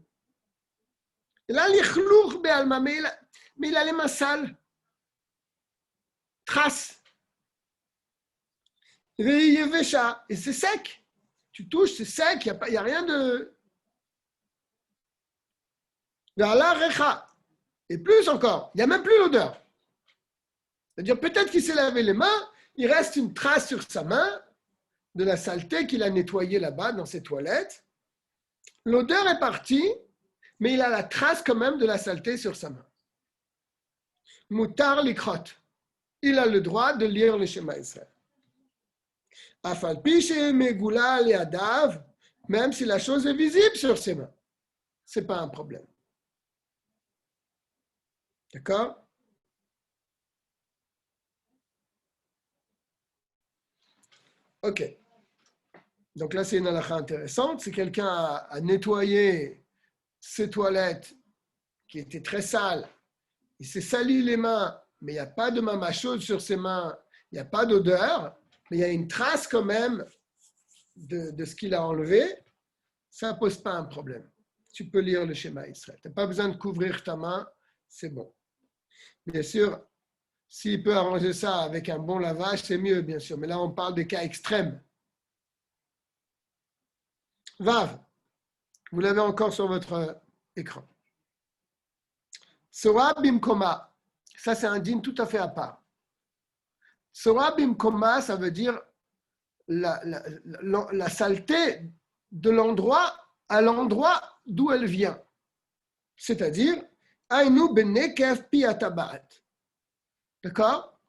là, l'ichlur be'alma, mais il a les mains sales. Trace. Et c'est sec. Tu touches, c'est sec, il n'y a rien de... Et plus encore, il n'y a même plus l'odeur. C'est-à-dire, peut-être qu'il s'est lavé les mains, il reste une trace sur sa main de la saleté qu'il a nettoyée là-bas dans ses toilettes. L'odeur est partie, mais il a la trace quand même de la saleté sur sa main. Moutar likrot. Il a le droit de lire le Shema Israël. Afal piche megula liadav, même si la chose est visible sur ses mains. Ce n'est pas un problème. D'accord? Ok. Donc là, c'est une halakha intéressante. Si quelqu'un a nettoyé ses toilettes qui étaient très sales, il s'est sali les mains, mais il n'y a pas de mamachot sur ses mains, il n'y a pas d'odeur, mais il y a une trace quand même de ce qu'il a enlevé, ça ne pose pas un problème. Tu peux lire le schéma Israël. Tu n'as pas besoin de couvrir ta main, c'est bon. Bien sûr, s'il peut arranger ça avec un bon lavage, c'est mieux, bien sûr. Mais là, on parle des cas extrêmes. Vav, vous l'avez encore sur votre écran. Sora bimkoma, ça c'est un dîme tout à fait à part. Sora bimkoma, ça veut dire la saleté de l'endroit à l'endroit d'où elle vient. C'est-à-dire, Ainu benekev piatabat. D'accord?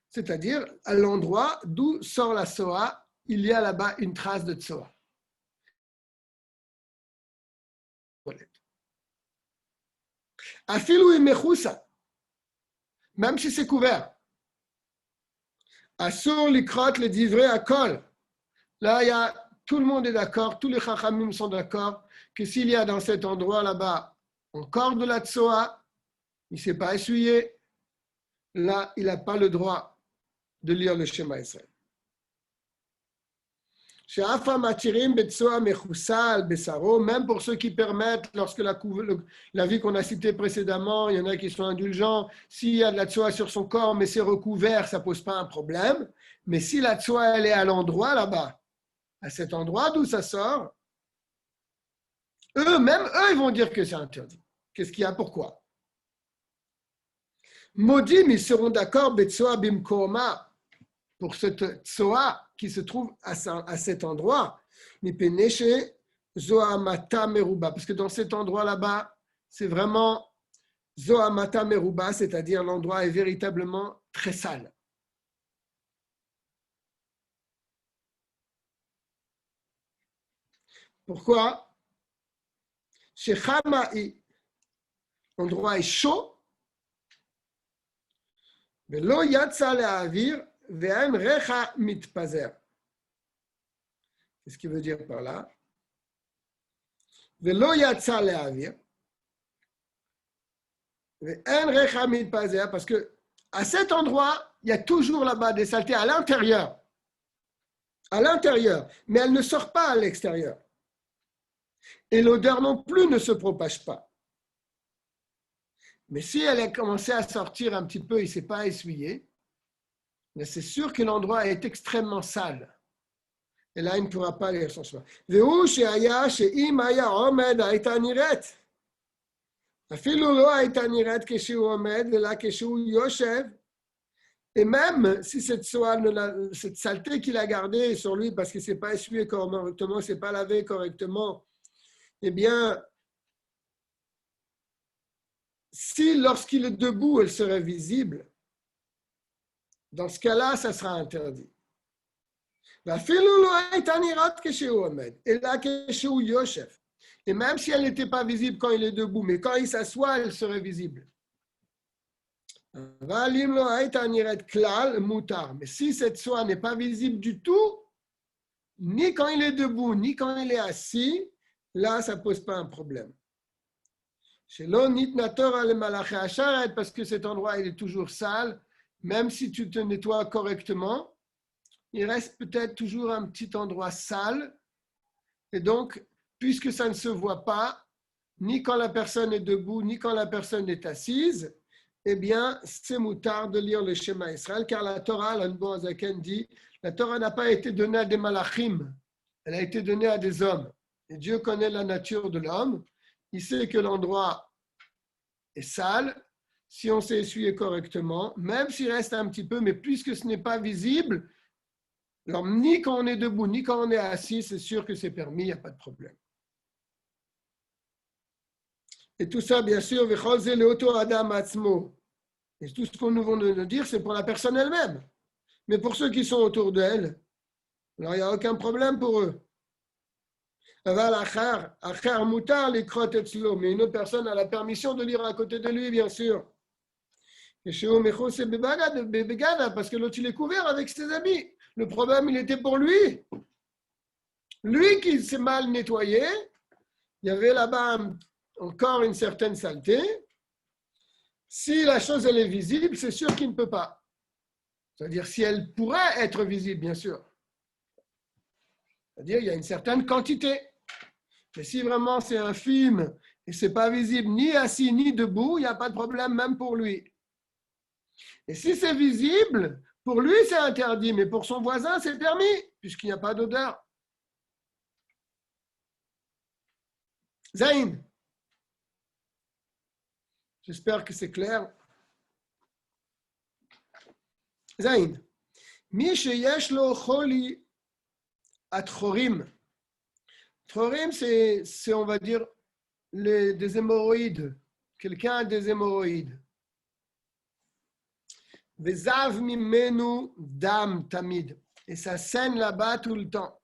C'est-à-dire, à l'endroit d'où sort la Soa, il y a là-bas une trace de Tsoa. Afilu imechousa, même si c'est couvert. Asur likrot le divrei akol. Là, tout le monde est d'accord, tous les chachamim sont d'accord que s'il y a dans cet endroit là-bas encore de la tsoa, il ne s'est pas essuyé, là, il n'a pas le droit de lire le Shema Israël. Même pour ceux qui permettent, lorsque la vie qu'on a citée précédemment, il y en a qui sont indulgents, s'il y a de la tsoa sur son corps, mais c'est recouvert, ça ne pose pas un problème. Mais si la tsoa, elle est à l'endroit là-bas, à cet endroit d'où ça sort, eux, ils vont dire que c'est interdit. Qu'est-ce qu'il y a? Pourquoi? Modim, ils seront d'accord, betsoa bimkoma, pour cette tsoa qui se trouve à cet endroit, parce que dans cet endroit là-bas, c'est vraiment zoamata meruba, c'est-à-dire l'endroit est véritablement très sale. Pourquoi? Chez Chama'i, l'endroit est chaud, mais lo yatsa le'avir. Qu'est-ce qu'il veut dire par là? Parce que à cet endroit, il y a toujours là-bas des saletés à l'intérieur. À l'intérieur, mais elle ne sort pas à l'extérieur. Et l'odeur non plus ne se propage pas. Mais si elle a commencé à sortir un petit peu, il ne s'est pas essuyé, mais c'est sûr que l'endroit est extrêmement sale. Et là, il ne pourra pas lire son chemin. Et même si cette saleté qu'il a gardée sur lui parce qu'il ne s'est pas essuyé correctement, ne s'est pas lavé correctement, eh bien, si lorsqu'il est debout, elle serait visible, dans ce cas-là, ça sera interdit. Et même si elle n'était pas visible quand il est debout, mais quand il s'assoit, elle serait visible. Mais si cette soie n'est pas visible du tout, ni quand il est debout, ni quand il est assis, là, ça ne pose pas un problème. Parce que cet endroit, il est toujours sale, même si tu te nettoies correctement, il reste peut-être toujours un petit endroit sale. Et donc, puisque ça ne se voit pas, ni quand la personne est debout, ni quand la personne est assise, eh bien, c'est moutard de lire le Shema Israël, car la Torah, l'Anbo Azaken dit, la Torah n'a pas été donnée à des malachim. elle a été donnée à des hommes. Et Dieu connaît la nature de l'homme. Il sait que l'endroit est sale. Si on s'est essuyé correctement, même s'il reste un petit peu, mais puisque ce n'est pas visible, alors ni quand on est debout, ni quand on est assis, c'est sûr que c'est permis, il n'y a pas de problème. Et tout ça, bien sûr, et tout ce qu'on nous vient de dire, c'est pour la personne elle-même. Mais pour ceux qui sont autour d'elle, alors il n'y a aucun problème pour eux. Mais une autre personne a la permission de lire à côté de lui, bien sûr. Parce que l'autre, il est couvert avec ses habits. Le problème, il était pour lui. Lui qui s'est mal nettoyé, il y avait là-bas encore une certaine saleté. Si la chose, elle est visible, c'est sûr qu'il ne peut pas. C'est-à-dire, si elle pourrait être visible, bien sûr. C'est-à-dire, il y a une certaine quantité. Mais si vraiment c'est infime et ce n'est pas visible ni assis ni debout, il n'y a pas de problème même pour lui. Et si c'est visible, pour lui c'est interdit, mais pour son voisin c'est permis, puisqu'il n'y a pas d'odeur. Zayn. J'espère que c'est clair. Zayn. Mi sheyesh lo choli atchorim. Atchorim, c'est, on va dire, des hémorroïdes. Quelqu'un a des hémorroïdes. Vezav mimenu dam tamid. Et ça saigne là-bas tout le temps.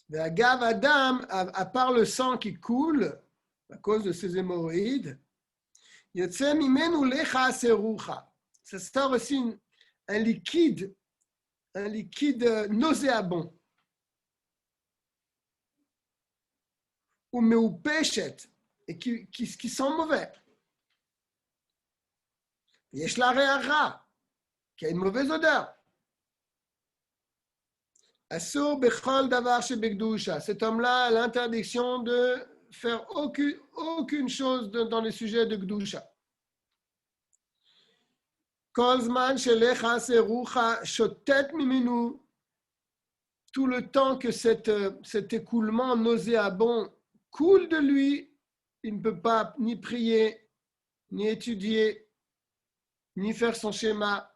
Ve'agav adam, à part le sang qui coule à cause de ces hémorroïdes, yotze mimenu lecha serucha. Ça sort aussi un liquide nauséabond. Ou meupeshet, et qui sent mauvais. Yesh la re'ara, qui a une mauvaise odeur. Asur bechol davar shebekdusha. Cet homme-là a l'interdiction de faire aucune chose dans les sujets de Gdusha. Kol zman shelecha serucha shotet miminu. Tout le temps que cet écoulement nauséabond coule de lui, il ne peut pas ni prier, ni étudier, ni faire son schéma.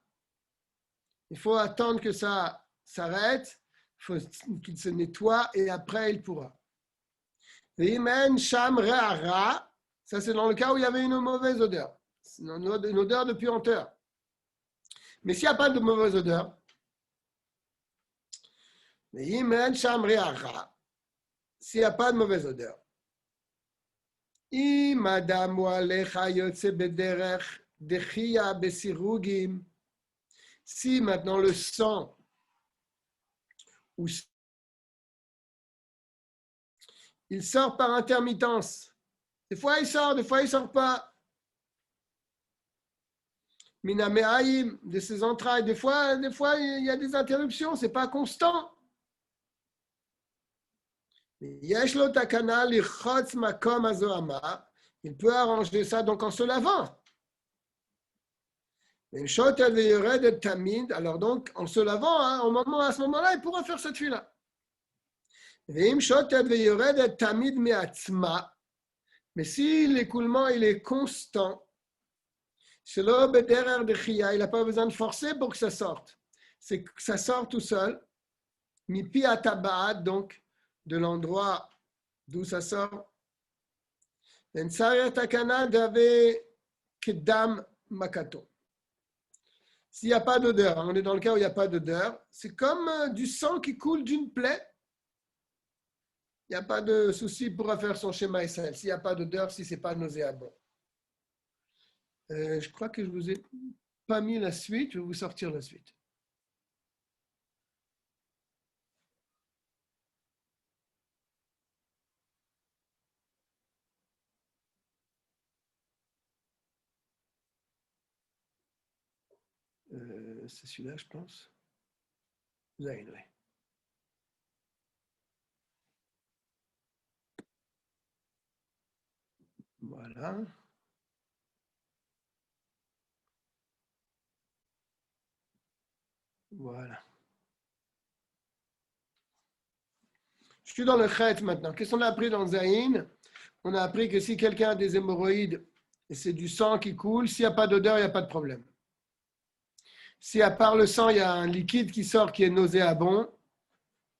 Il faut attendre que ça s'arrête, il faut qu'il se nettoie et après il pourra. V'imen sham re'ara, ça c'est dans le cas où il y avait une mauvaise odeur, une odeur de puanteur. Mais s'il n'y a pas de mauvaise odeur, v'imen sham re'ara, s'il n'y a pas de mauvaise odeur, si maintenant le sang ou il sort par intermittence, des fois il sort pas. Minameaim, de ses entrailles, des fois il y a des interruptions, c'est pas constant. Il peut arranger ça donc en se lavant. Alors donc, en se lavant, à ce moment-là, il pourra faire cette fila. Mais si l'écoulement il est constant, il n'a pas besoin de forcer pour que ça sorte. C'est que ça sort tout seul. Mipi atabaat, donc de l'endroit d'où ça sort. S'il n'y a pas d'odeur, on est dans le cas où il n'y a pas d'odeur, c'est comme du sang qui coule d'une plaie. Il n'y a pas de souci pour faire son schéma Israël. S'il n'y a pas d'odeur, si ce n'est pas nauséabond. Je crois que je ne vous ai pas mis la suite, je vais vous sortir la suite. C'est celui-là, je pense. Zayn, oui. Voilà. Voilà. Je suis dans le chet maintenant. Qu'est-ce qu'on a appris dans Zayin? On a appris que si quelqu'un a des hémorroïdes et c'est du sang qui coule, s'il n'y a pas d'odeur, il n'y a pas de problème. Si à part le sang, il y a un liquide qui sort qui est nauséabond,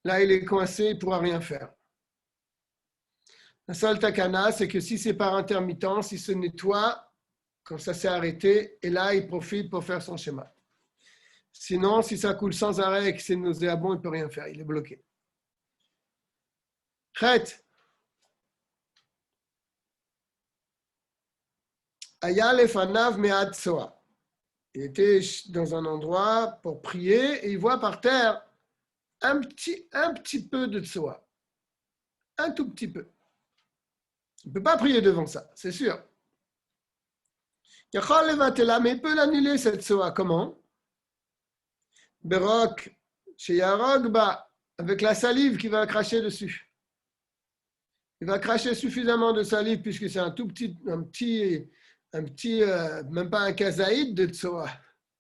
là, il est coincé, il ne pourra rien faire. La seule takana, c'est que si c'est par intermittence, il se nettoie quand ça s'est arrêté, et là, il profite pour faire son schéma. Sinon, si ça coule sans arrêt et que c'est nauséabond, il ne peut rien faire, il est bloqué. Chet. Aya lefanav me'ad soa. Il était dans un endroit pour prier et il voit par terre un petit peu de tsoa. Un tout petit peu. Il ne peut pas prier devant ça, c'est sûr. Mais il peut l'annuler cette tsoa. Comment? Berok, chez Yarog, avec la salive qu'il va cracher dessus. Il va cracher suffisamment de salive puisque c'est un petit, même pas un kazaïd de tsoa,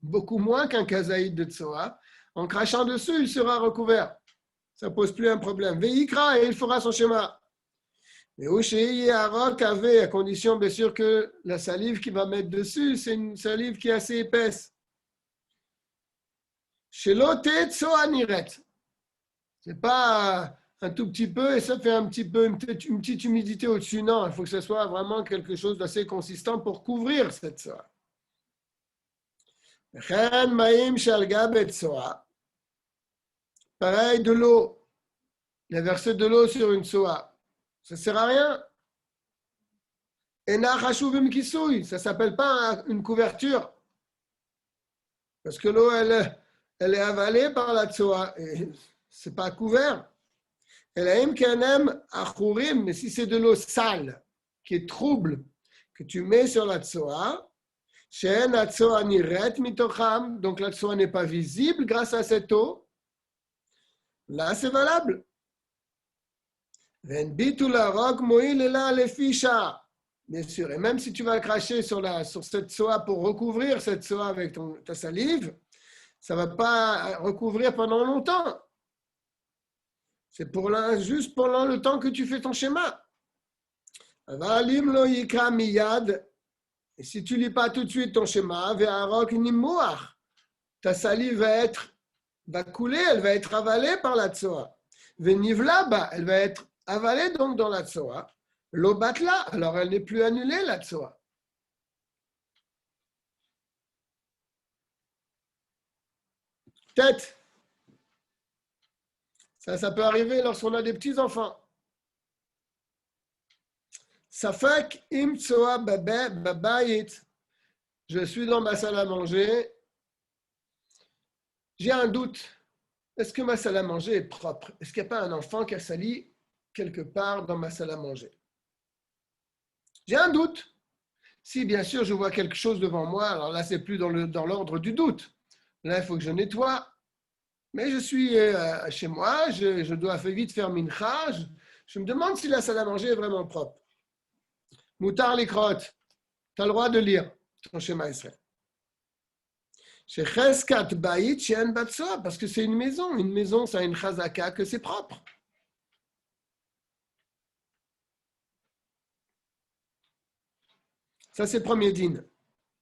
beaucoup moins qu'un kazaïd de tsoa. En crachant dessus, il sera recouvert. Ça ne pose plus un problème. Veikra, et il fera son schéma. Mais au chez Yarok avait, à condition bien sûr que la salive qu'il va mettre dessus, c'est une salive qui est assez épaisse. Chez l'oté tsoa niret. C'est pas un tout petit peu et ça fait un petit peu une petite humidité au-dessus. Non, il faut que ce soit vraiment quelque chose d'assez consistant pour couvrir cette tsoa. Pareil de l'eau. Il a versé de l'eau sur une tsoa. Ça ne sert à rien. Ça ne s'appelle pas une couverture. Parce que l'eau, elle est avalée par la tsoa. Et ce n'est pas couvert. Mais si c'est de l'eau sale, qui est trouble, que tu mets sur la tsoa, donc la tsoa n'est pas visible grâce à cette eau, là c'est valable. Bien sûr, et même si tu vas cracher sur cette tsoa pour recouvrir cette tsoa avec ta salive, ça ne va pas recouvrir pendant longtemps. C'est juste pendant le temps que tu fais ton schéma. Et si tu ne lis pas tout de suite ton schéma, ta salive va couler, elle va être avalée par la tsoa. Elle va être avalée donc dans la tsoa. L'obatla, alors elle n'est plus annulée la tsoa. Peut-être. Ça peut arriver lorsqu'on a des petits-enfants. Safak im tsoa babayit. Je suis dans ma salle à manger. J'ai un doute. Est-ce que ma salle à manger est propre? Est-ce qu'il n'y a pas un enfant qui a sali quelque part dans ma salle à manger? J'ai un doute. Si bien sûr je vois quelque chose devant moi, alors là c'est plus dans l'ordre du doute. Là il faut que je nettoie. Mais je suis chez moi, je dois vite faire mincha. Je me demande si la salle à manger est vraiment propre. Moutar les crottes, tu as le droit de lire ton schéma Israël. Chez Cheskat Baït, chez En Batsoa, parce que c'est une maison. Une maison, ça a une chazaka que c'est propre. Ça, c'est le premier din.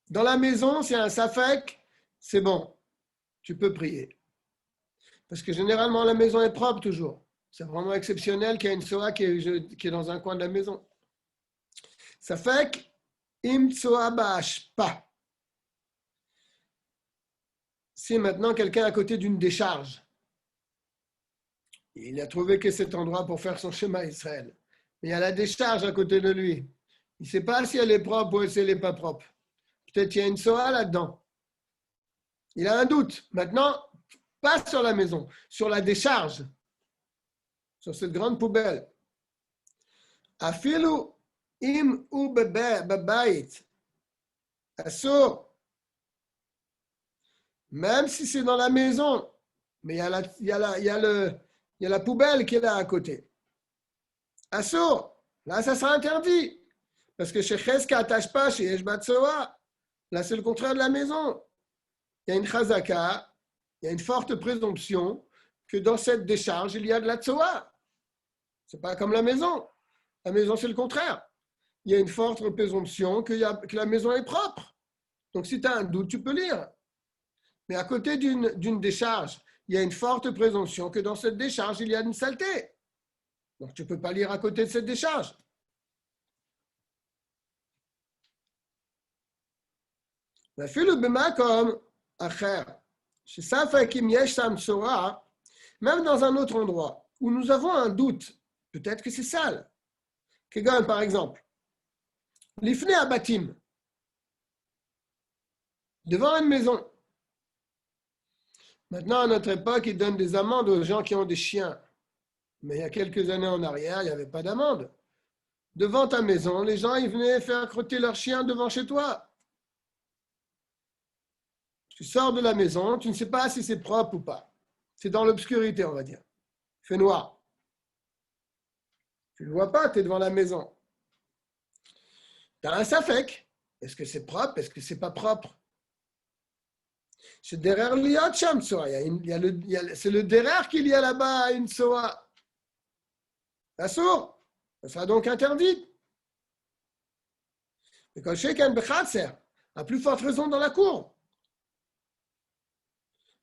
Dans la maison, s'il y a un safek, c'est bon. Tu peux prier. Parce que généralement, la maison est propre toujours. C'est vraiment exceptionnel qu'il y ait une soa qui est dans un coin de la maison. Safek, im tsoa ba'ash pa. Si maintenant quelqu'un est à côté d'une décharge, il a trouvé que cet endroit pour faire son schéma Israël, mais il y a la décharge à côté de lui. Il ne sait pas si elle est propre ou si elle n'est pas propre. Peut-être qu'il y a une soa là-dedans. Il a un doute. Maintenant, pas sur la maison, sur la décharge, sur cette grande poubelle. Afilu im u babayit. Asur. Même si c'est dans la maison, mais il y a la poubelle qui est là à côté. Assour, là ça sera interdit. Parce que chez Cheska attache pas, chez Eshbatsoa, là c'est le contraire de la maison. Il y a une chazaka, il y a une forte présomption que dans cette décharge, il y a de la tsoa. Ce n'est pas comme la maison. La maison, c'est le contraire. Il y a une forte présomption que la maison est propre. Donc, si tu as un doute, tu peux lire. Mais à côté d'une décharge, il y a une forte présomption que dans cette décharge, il y a une saleté. Donc, tu ne peux pas lire à côté de cette décharge. ואפילו במקום אחר, שספק אם יש שם צורה, même dans un autre endroit, où nous avons un doute, peut-être que c'est sale. כגון, par exemple, לפני הבתים, devant une maison. Maintenant, à notre époque, ils donnent des amendes aux gens qui ont des chiens. Mais il y a quelques années en arrière, il n'y avait pas d'amende. Devant ta maison, les gens ils venaient faire crotter leurs chiens devant chez toi. Tu sors de la maison, tu ne sais pas si c'est propre ou pas. C'est dans l'obscurité, on va dire. Il fait noir. Tu ne le vois pas, tu es devant la maison. Tu as un safek. Est-ce que c'est propre? Est-ce que c'est pas propre? C'est derrière l'Iyad Sham Tsoa. C'est le derrière qu'il y a là-bas une Tsoa. La sourd. Ça sera donc interdit. Mais quand Shekan Bechatser, à plus forte raison dans la cour.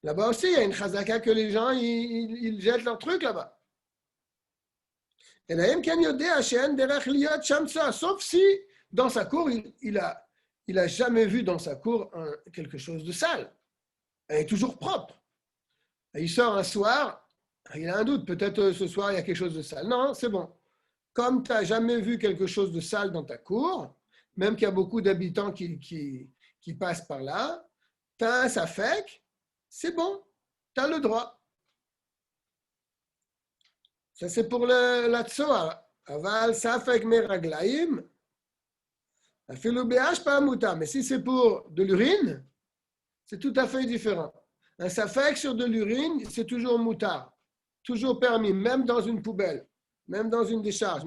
Là-bas aussi, il y a une chazaka que les gens ils jettent leurs trucs là-bas. Et là, sauf si dans sa cour, il a jamais vu dans sa cour quelque chose de sale. Elle est toujours propre. Et il sort un soir, il a un doute, peut-être ce soir il y a quelque chose de sale. Non, c'est bon. Comme tu n'as jamais vu quelque chose de sale dans ta cour, même qu'il y a beaucoup d'habitants qui passent par là, tu as un safek, c'est bon, tu as le droit. Ça, c'est pour la tsoa. Aval safek meraglaim, afilu be'ash pa muta. Mais si c'est pour de l'urine, c'est tout à fait différent. Un safek sur de l'urine, c'est toujours moutar, toujours permis, même dans une poubelle, même dans une décharge.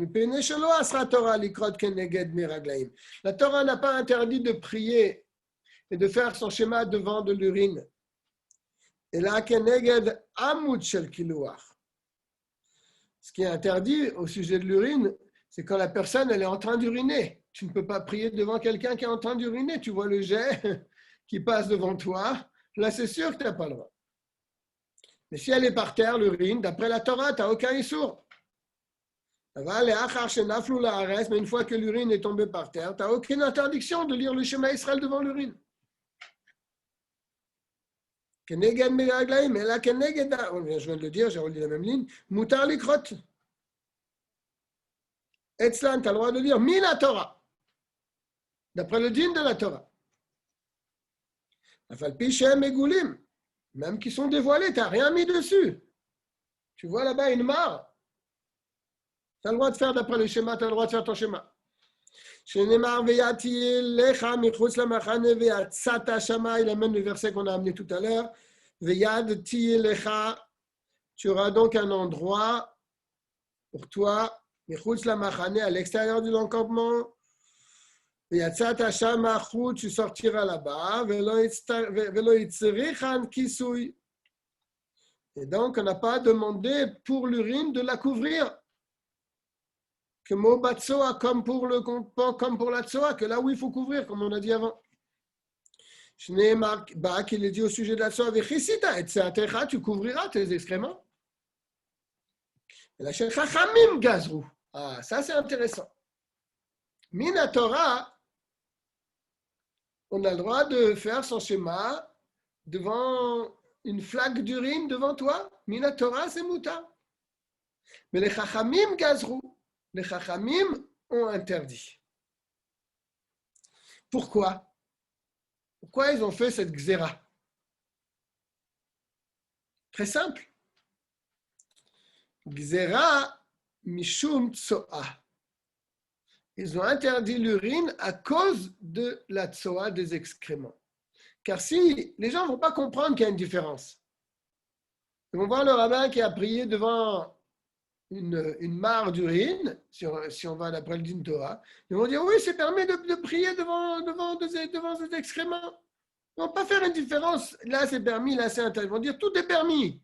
La Torah n'a pas interdit de prier et de faire son schéma devant de l'urine. Et là, keneged amud shel kiluach. Ce qui est interdit au sujet de l'urine, c'est quand la personne elle est en train d'uriner. Tu ne peux pas prier devant quelqu'un qui est en train d'uriner. Tu vois le jet qui passe devant toi. Là, c'est sûr que tu n'as pas le droit. Mais si elle est par terre, l'urine, d'après la Torah, tu n'as aucun issour. Mais une fois que l'urine est tombée par terre, tu n'as aucune interdiction de lire le schéma Israël devant l'urine. Je viens de le dire, j'ai relu la même ligne. Moutar likrot. Etzlan, tu as le droit de lire Mina Torah. D'après le din de la Torah. Même qui sont dévoilés, tu n'as rien mis dessus. Tu vois là-bas une mare. Tu as le droit de faire d'après le schéma, tu as le droit de faire ton schéma. Il amène le verset qu'on a amené tout à l'heure. Tu auras donc un endroit pour toi, à l'extérieur de l'encampement. Tu sortiras là-bas. Et donc, on n'a pas demandé pour l'urine de la couvrir. Que Mobatsoa, comme pour la Tsoa, que là où il faut couvrir, comme on a dit avant. Qu'il est dit au sujet de la Tsoa, tu couvriras tes excréments. Et la Chachamim Gazrou. Ah, ça c'est intéressant. Mina Torah, on a le droit de faire son schéma devant une flaque d'urine devant toi. Mina Torah, c'est mouta. Mais les Chachamim Gazrou. Les Chachamim ont interdit. Pourquoi? Pourquoi ils ont fait cette gzera? Très simple. Gzera mishum tsoa. Ils ont interdit l'urine à cause de la tsoa des excréments. Car si les gens ne vont pas comprendre qu'il y a une différence, ils vont voir le rabbin qui a prié devant une mare d'urine, si on va d'après le din Torah, ils vont dire oui, c'est permis de prier devant ces excréments. Ils ne vont pas faire une différence. Là, c'est permis, là, c'est interdit. Ils vont dire tout est permis.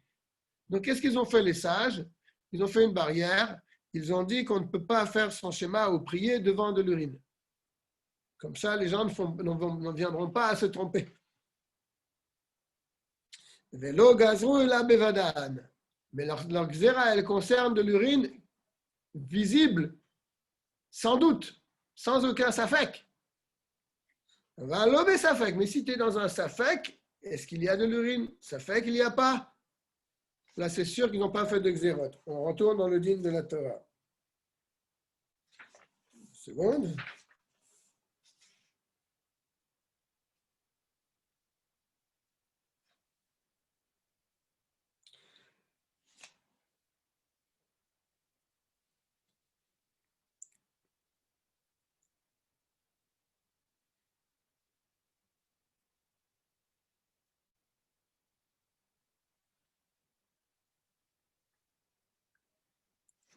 Donc, qu'est-ce qu'ils ont fait, les sages? Ils ont fait une barrière ils ont dit qu'on ne peut pas faire son schéma ou prier devant de l'urine. Comme ça, les gens ne viendront pas à se tromper. Velo gazrou la bevadan. Mais leur xéra, elle concerne de l'urine visible, sans doute, sans aucun safek. Va lober safek. Mais si tu es dans un safek, est-ce qu'il y a de l'urine? Safek, il n'y a pas. Là, c'est sûr qu'ils n'ont pas fait de xérot. On retourne dans le dîme de la Torah. Une seconde.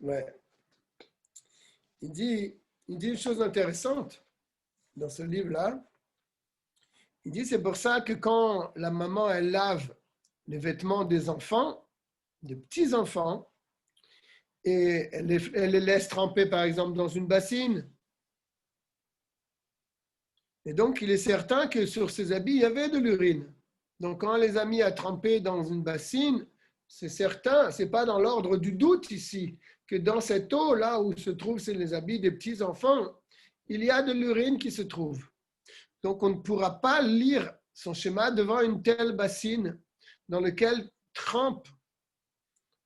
Ouais. Il dit une chose intéressante dans ce livre-là. Il dit c'est pour ça que quand la maman elle lave les vêtements des enfants, des petits-enfants, et elle les laisse tremper par exemple dans une bassine. Et donc il est certain que sur ses habits il y avait de l'urine. Donc quand on les a mis à tremper dans une bassine, c'est certain, c'est pas dans l'ordre du doute ici, que dans cette eau là où se trouvent les habits des petits-enfants, il y a de l'urine qui se trouve. Donc, on ne pourra pas lire son schéma devant une telle bassine dans laquelle trempent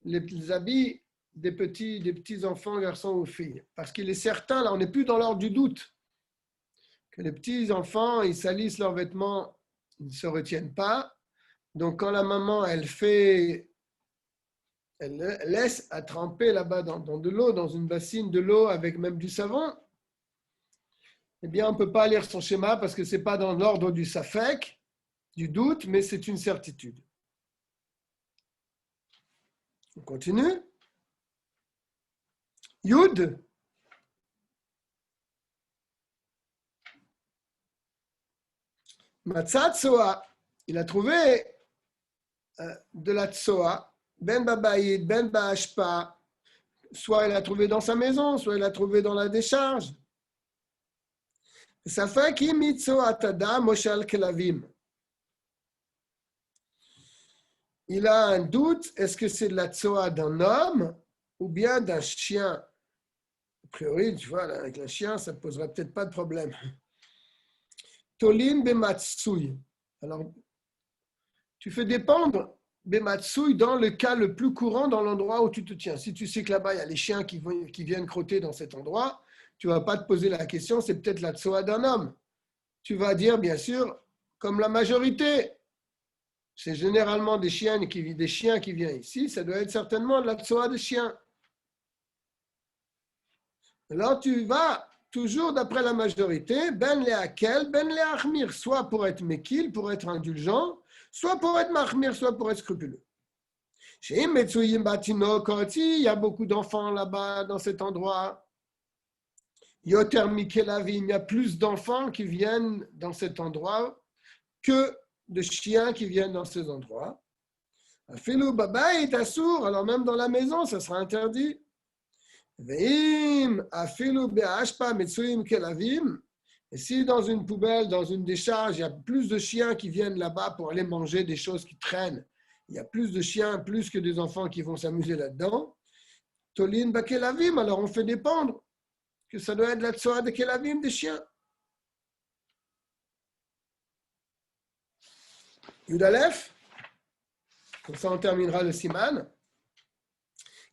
les habits des petits enfants, garçons ou filles. Parce qu'il est certain, là, on n'est plus dans l'ordre du doute, que les petits enfants, ils salissent leurs vêtements, ils ne se retiennent pas. Donc, quand la maman, elle laisse à tremper là-bas dans de l'eau, dans une bassine de l'eau avec même du savon, eh bien, on ne peut pas lire son schéma parce que ce n'est pas dans l'ordre du safek, du doute, mais c'est une certitude. On continue. Yud. Matzah tsoa. Il a trouvé de la tsoa, ben babaïd, ben ba'ashpa. Soit il a trouvé dans sa maison, soit il a trouvé dans la décharge. Safek mitzoatada moshal kelavim. Il a un doute, est-ce que c'est de la tsoa d'un homme ou bien d'un chien? A priori, tu vois, avec un chien, ça ne poserait peut-être pas de problème. Tolin bematsui. Alors, tu fais dépendre bematsui dans le cas le plus courant dans l'endroit où tu te tiens. Si tu sais que là-bas, il y a les chiens qui viennent crotter dans cet endroit, tu ne vas pas te poser la question, c'est peut-être la tsoa d'un homme. Tu vas dire, bien sûr, comme la majorité, c'est généralement des chiens qui viennent ici, ça doit être certainement de la tsoa de chien. Alors tu vas toujours d'après la majorité, ben leakel, ben leachmir, soit pour être mekil, pour être indulgent, soit pour être mahmir, soit pour être scrupuleux. Chez Metsuyim Batino Koti, il y a beaucoup d'enfants là-bas dans cet endroit. Yoter Mikelavim, il y a plus d'enfants qui viennent dans cet endroit que de chiens qui viennent dans ces endroits. Afilou Baba est assour, alors même dans la maison, ça sera interdit. Veim, Afilou Be'ashpa Metsuyim Kelavim, et si dans une poubelle, dans une décharge, il y a plus de chiens qui viennent là-bas pour aller manger des choses qui traînent, il y a plus de chiens, plus que des enfants qui vont s'amuser là-dedans, Tolin Bakelavim, alors on fait dépendre que ça doit être la tsoa de Kelavim des chiens. Yudalef, comme ça on terminera le siman.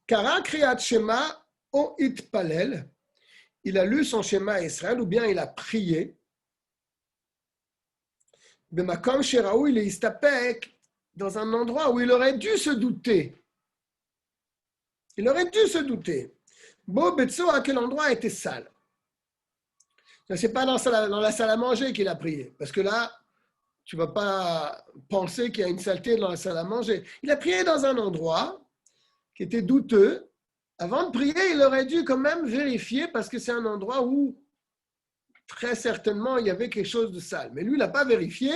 Kara kriyat shema o itpalel, il a lu son schéma à Israël ou bien il a prié. Bemakom sheraou, il est istapek, dans un endroit où il aurait dû se douter. Il aurait dû se douter. Bo betso, à quel endroit était sale. Ce n'est pas dans la salle à manger qu'il a prié, parce que là, tu ne vas pas penser qu'il y a une saleté dans la salle à manger. Il a prié dans un endroit qui était douteux. Avant de prier, il aurait dû quand même vérifier, parce que c'est un endroit où très certainement il y avait quelque chose de sale. Mais lui, il n'a pas vérifié,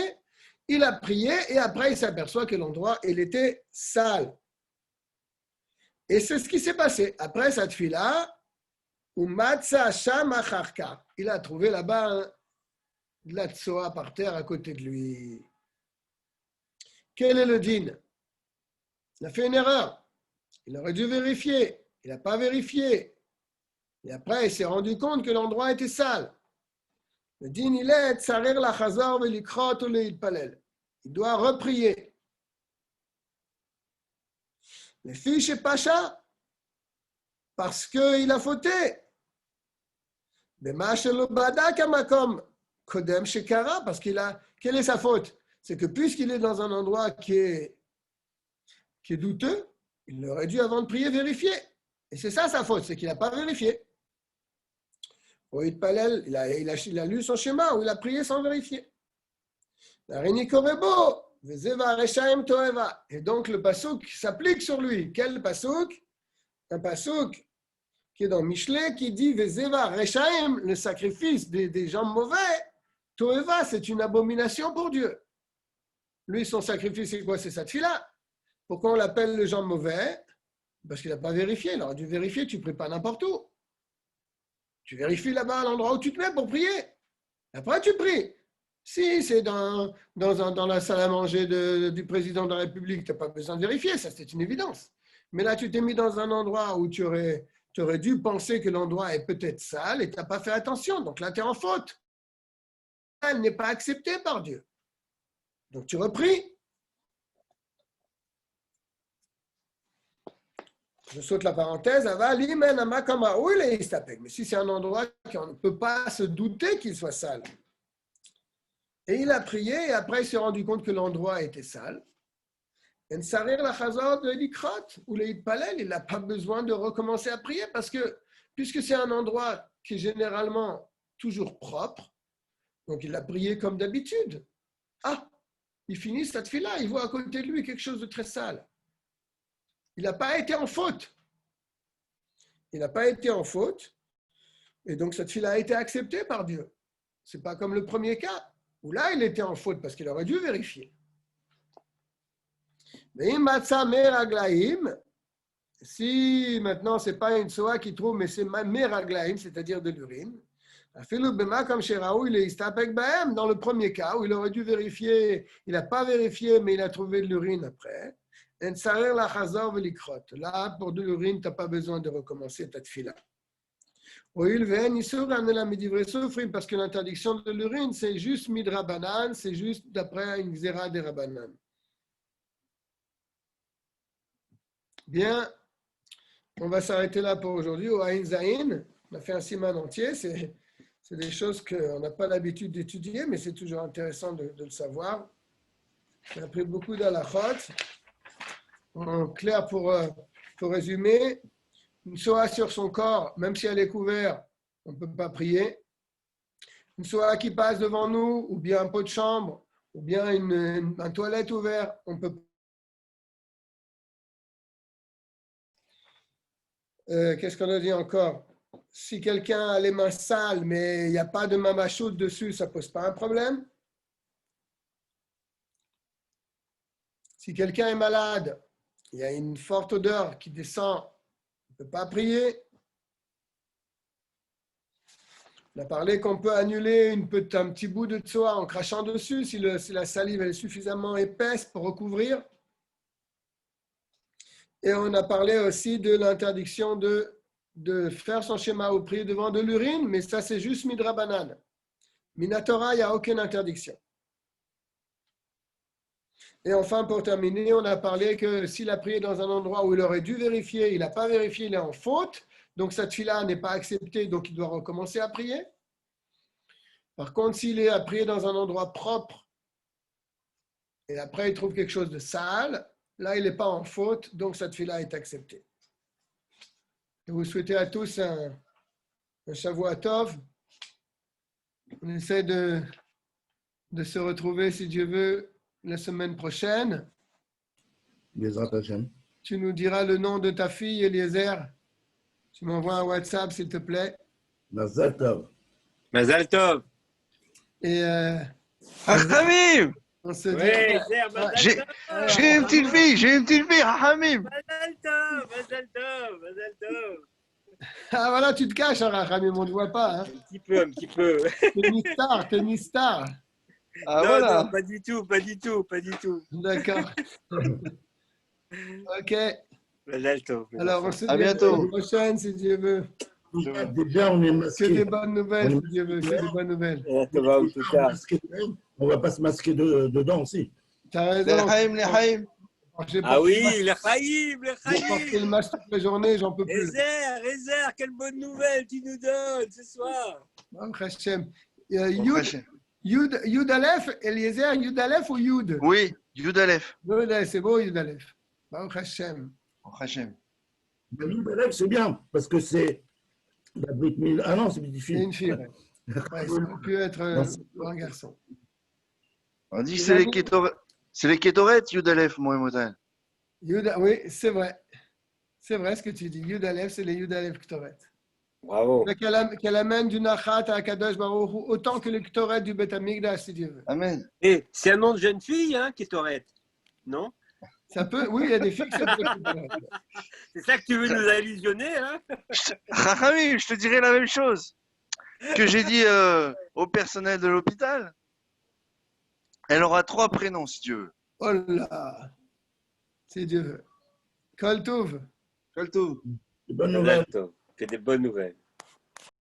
il a prié et après il s'aperçoit que l'endroit, il était sale. Et c'est ce qui s'est passé. Après cette fille-là, il a trouvé là-bas de la tsoa par terre à côté de lui. Quel est le din? Il a fait une erreur. Il aurait dû vérifier. Il n'a pas vérifié. Et après, il s'est rendu compte que l'endroit était sale. Le din, il est tsarir la chazor velikrot ou leitpalel. Il doit reprier. Les filles chez Pacha, parce qu'il a fauté. Parce qu'il a. Quelle est sa faute? C'est que puisqu'il est dans un endroit qui est douteux, il aurait dû, avant de prier, vérifier. Et c'est ça sa faute, c'est qu'il n'a pas vérifié. Il a lu son schéma où il a prié sans vérifier. Et donc le passouk s'applique sur lui. Quel passouk? Un passouk qui est dans Michelet qui dit Vezeva Rechaim, le sacrifice des gens mauvais, Toeva, c'est une abomination pour Dieu. Lui, son sacrifice, c'est quoi? C'est cette fille-là. Pourquoi on l'appelle le gens mauvais? Parce qu'il n'a pas vérifié. Il aurait dû vérifier, tu ne pries pas n'importe où. Tu vérifies là-bas à l'endroit où tu te mets pour prier. Après, tu pries. Si c'est dans la salle à manger du président de la République, tu n'as pas besoin de vérifier, ça c'est une évidence. Mais là, tu t'es mis dans un endroit où tu aurais dû penser que l'endroit est peut-être sale et tu n'as pas fait attention. Donc là, tu es en faute. Elle n'est pas acceptée par Dieu. Donc tu repries. Je saute la parenthèse. Mais si c'est un endroit qu'on ne peut pas se douter qu'il soit sale. Et il a prié et après il s'est rendu compte que l'endroit était sale. Il n'a pas besoin de recommencer à prier parce que puisque c'est un endroit qui est généralement toujours propre, donc il a prié comme d'habitude. Ah, il finit cette fille-là, il voit à côté de lui quelque chose de très sale. Il n'a pas été en faute. Il n'a pas été en faute et donc cette fille-là a été acceptée par Dieu. Ce n'est pas comme le premier cas où là il était en faute parce qu'il aurait dû vérifier. Mais si maintenant ce n'est pas une soa qui trouve, mais c'est meraglaim, c'est-à-dire de l'urine, dans le premier cas où il aurait dû vérifier, il n'a pas vérifié, mais il a trouvé de l'urine après. Là, pour de l'urine, tu n'as pas besoin de recommencer ta tefila. Parce que l'interdiction de l'urine, c'est juste midrabanan, c'est juste d'après une xéra des rabanan. Bien, on va s'arrêter là pour aujourd'hui. Au Aïn Zaïn, on a fait un siman entier. C'est des choses qu'on n'a pas l'habitude d'étudier, mais c'est toujours intéressant de le savoir. On a appris beaucoup d'halachot. En clair, pour résumer, une soa sur son corps, même si elle est couverte, on ne peut pas prier. Une soa qui passe devant nous, ou bien un pot de chambre, ou bien une toilette ouverte, on peut pas. Qu'est-ce qu'on a dit encore? Si quelqu'un a les mains sales, mais il n'y a pas de mamachout dessus, ça ne pose pas un problème. Si quelqu'un est malade, il y a une forte odeur qui descend, on ne peut pas prier. On a parlé qu'on peut annuler un petit bout de tsoa en crachant dessus si la salive est suffisamment épaisse pour recouvrir. Et on a parlé aussi de l'interdiction de faire son schéma au prier devant de l'urine, mais ça c'est juste midrabanan. Minatora, il n'y a aucune interdiction. Et enfin, pour terminer, on a parlé que s'il a prié dans un endroit où il aurait dû vérifier, il n'a pas vérifié, il est en faute, donc cette fille-là n'est pas acceptée, donc il doit recommencer à prier. Par contre, s'il est à prier dans un endroit propre, et après il trouve quelque chose de sale, là il n'est pas en faute, donc cette fille-là est acceptée. Je vous souhaite à tous un Shavua Tov. On essaie de se retrouver, si Dieu veut, la semaine prochaine. Tu nous diras le nom de ta fille, Eliezer. Tu m'envoies un WhatsApp, s'il te plaît.
Mazal Tov.
Mazal Tov.
Et
Achamim.
On se dit.
Ouais, Zer,
J'ai
Mazal Tov.
j'ai une petite fille, Hamim.
Mazal Tov, Mazal Tov, Mazal Tov.
Ah voilà, tu te caches, hein, Rachamim, on ne te voit pas. Hein.
Un petit peu.
Tennis star.
Ah
Non,
voilà.
non, pas du tout, pas du tout, pas du tout.
D'accord. Ok.
Mazal Tov.
Alors, on se dit
À
à la
bientôt.
semaine prochaine, si Dieu veut.
Déjà, on est
Que
masqué.
des bonnes nouvelles, si Dieu veut. Que des bonnes nouvelles.
Tova ou tout ça.
On ne va pas se masquer dedans aussi.
Tu as raison.
L'Echaim.
J'ai
Ah
porté
oui,
le
le Chaïm, le
masque- j'ai porté le
Chaïm.
masque toute la journée, j'en peux plus.
Ezer, quelle bonne nouvelle tu nous donnes ce soir.
Baruch Hashem. Yud Aleph, Eliezer, Yud Aleph ou Yud?
Oui, Yud Aleph.
Yud Aleph, c'est beau, Yud Aleph. Baruch Hashem.
Hashem.
C'est bien, parce que c'est la Brit Mila. Ah non, c'est une
C'est
fille.
une fille. Ouais. Ouais, ça aurait pu être un garçon.
On dit que c'est les Kétoret, Yud Aleph, moi et Motan.
Oui, c'est vrai. C'est vrai ce que tu dis. Yud Aleph, c'est les Yud Aleph Ktoret.
Bravo.
Qu'elle amène du Nachat à Kadosh Baruch Hu, autant que le Ktoret du Bet Amikdash, si Dieu veut.
Amen.
Et c'est un nom de jeune fille, hein, Kétoret, non?
Ça peut, oui, il y a des filles qui s'appellent Ktoret.
C'est ça que tu veux nous allusionner, hein?
Rachamim, je te dirais la même chose que j'ai dit au personnel de l'hôpital. Elle aura 3 prénoms, si Dieu veut.
Oh là, si Dieu veut. Kol Tov.
Quel tout.
Bonne nouvelle.
Que des bonnes nouvelles.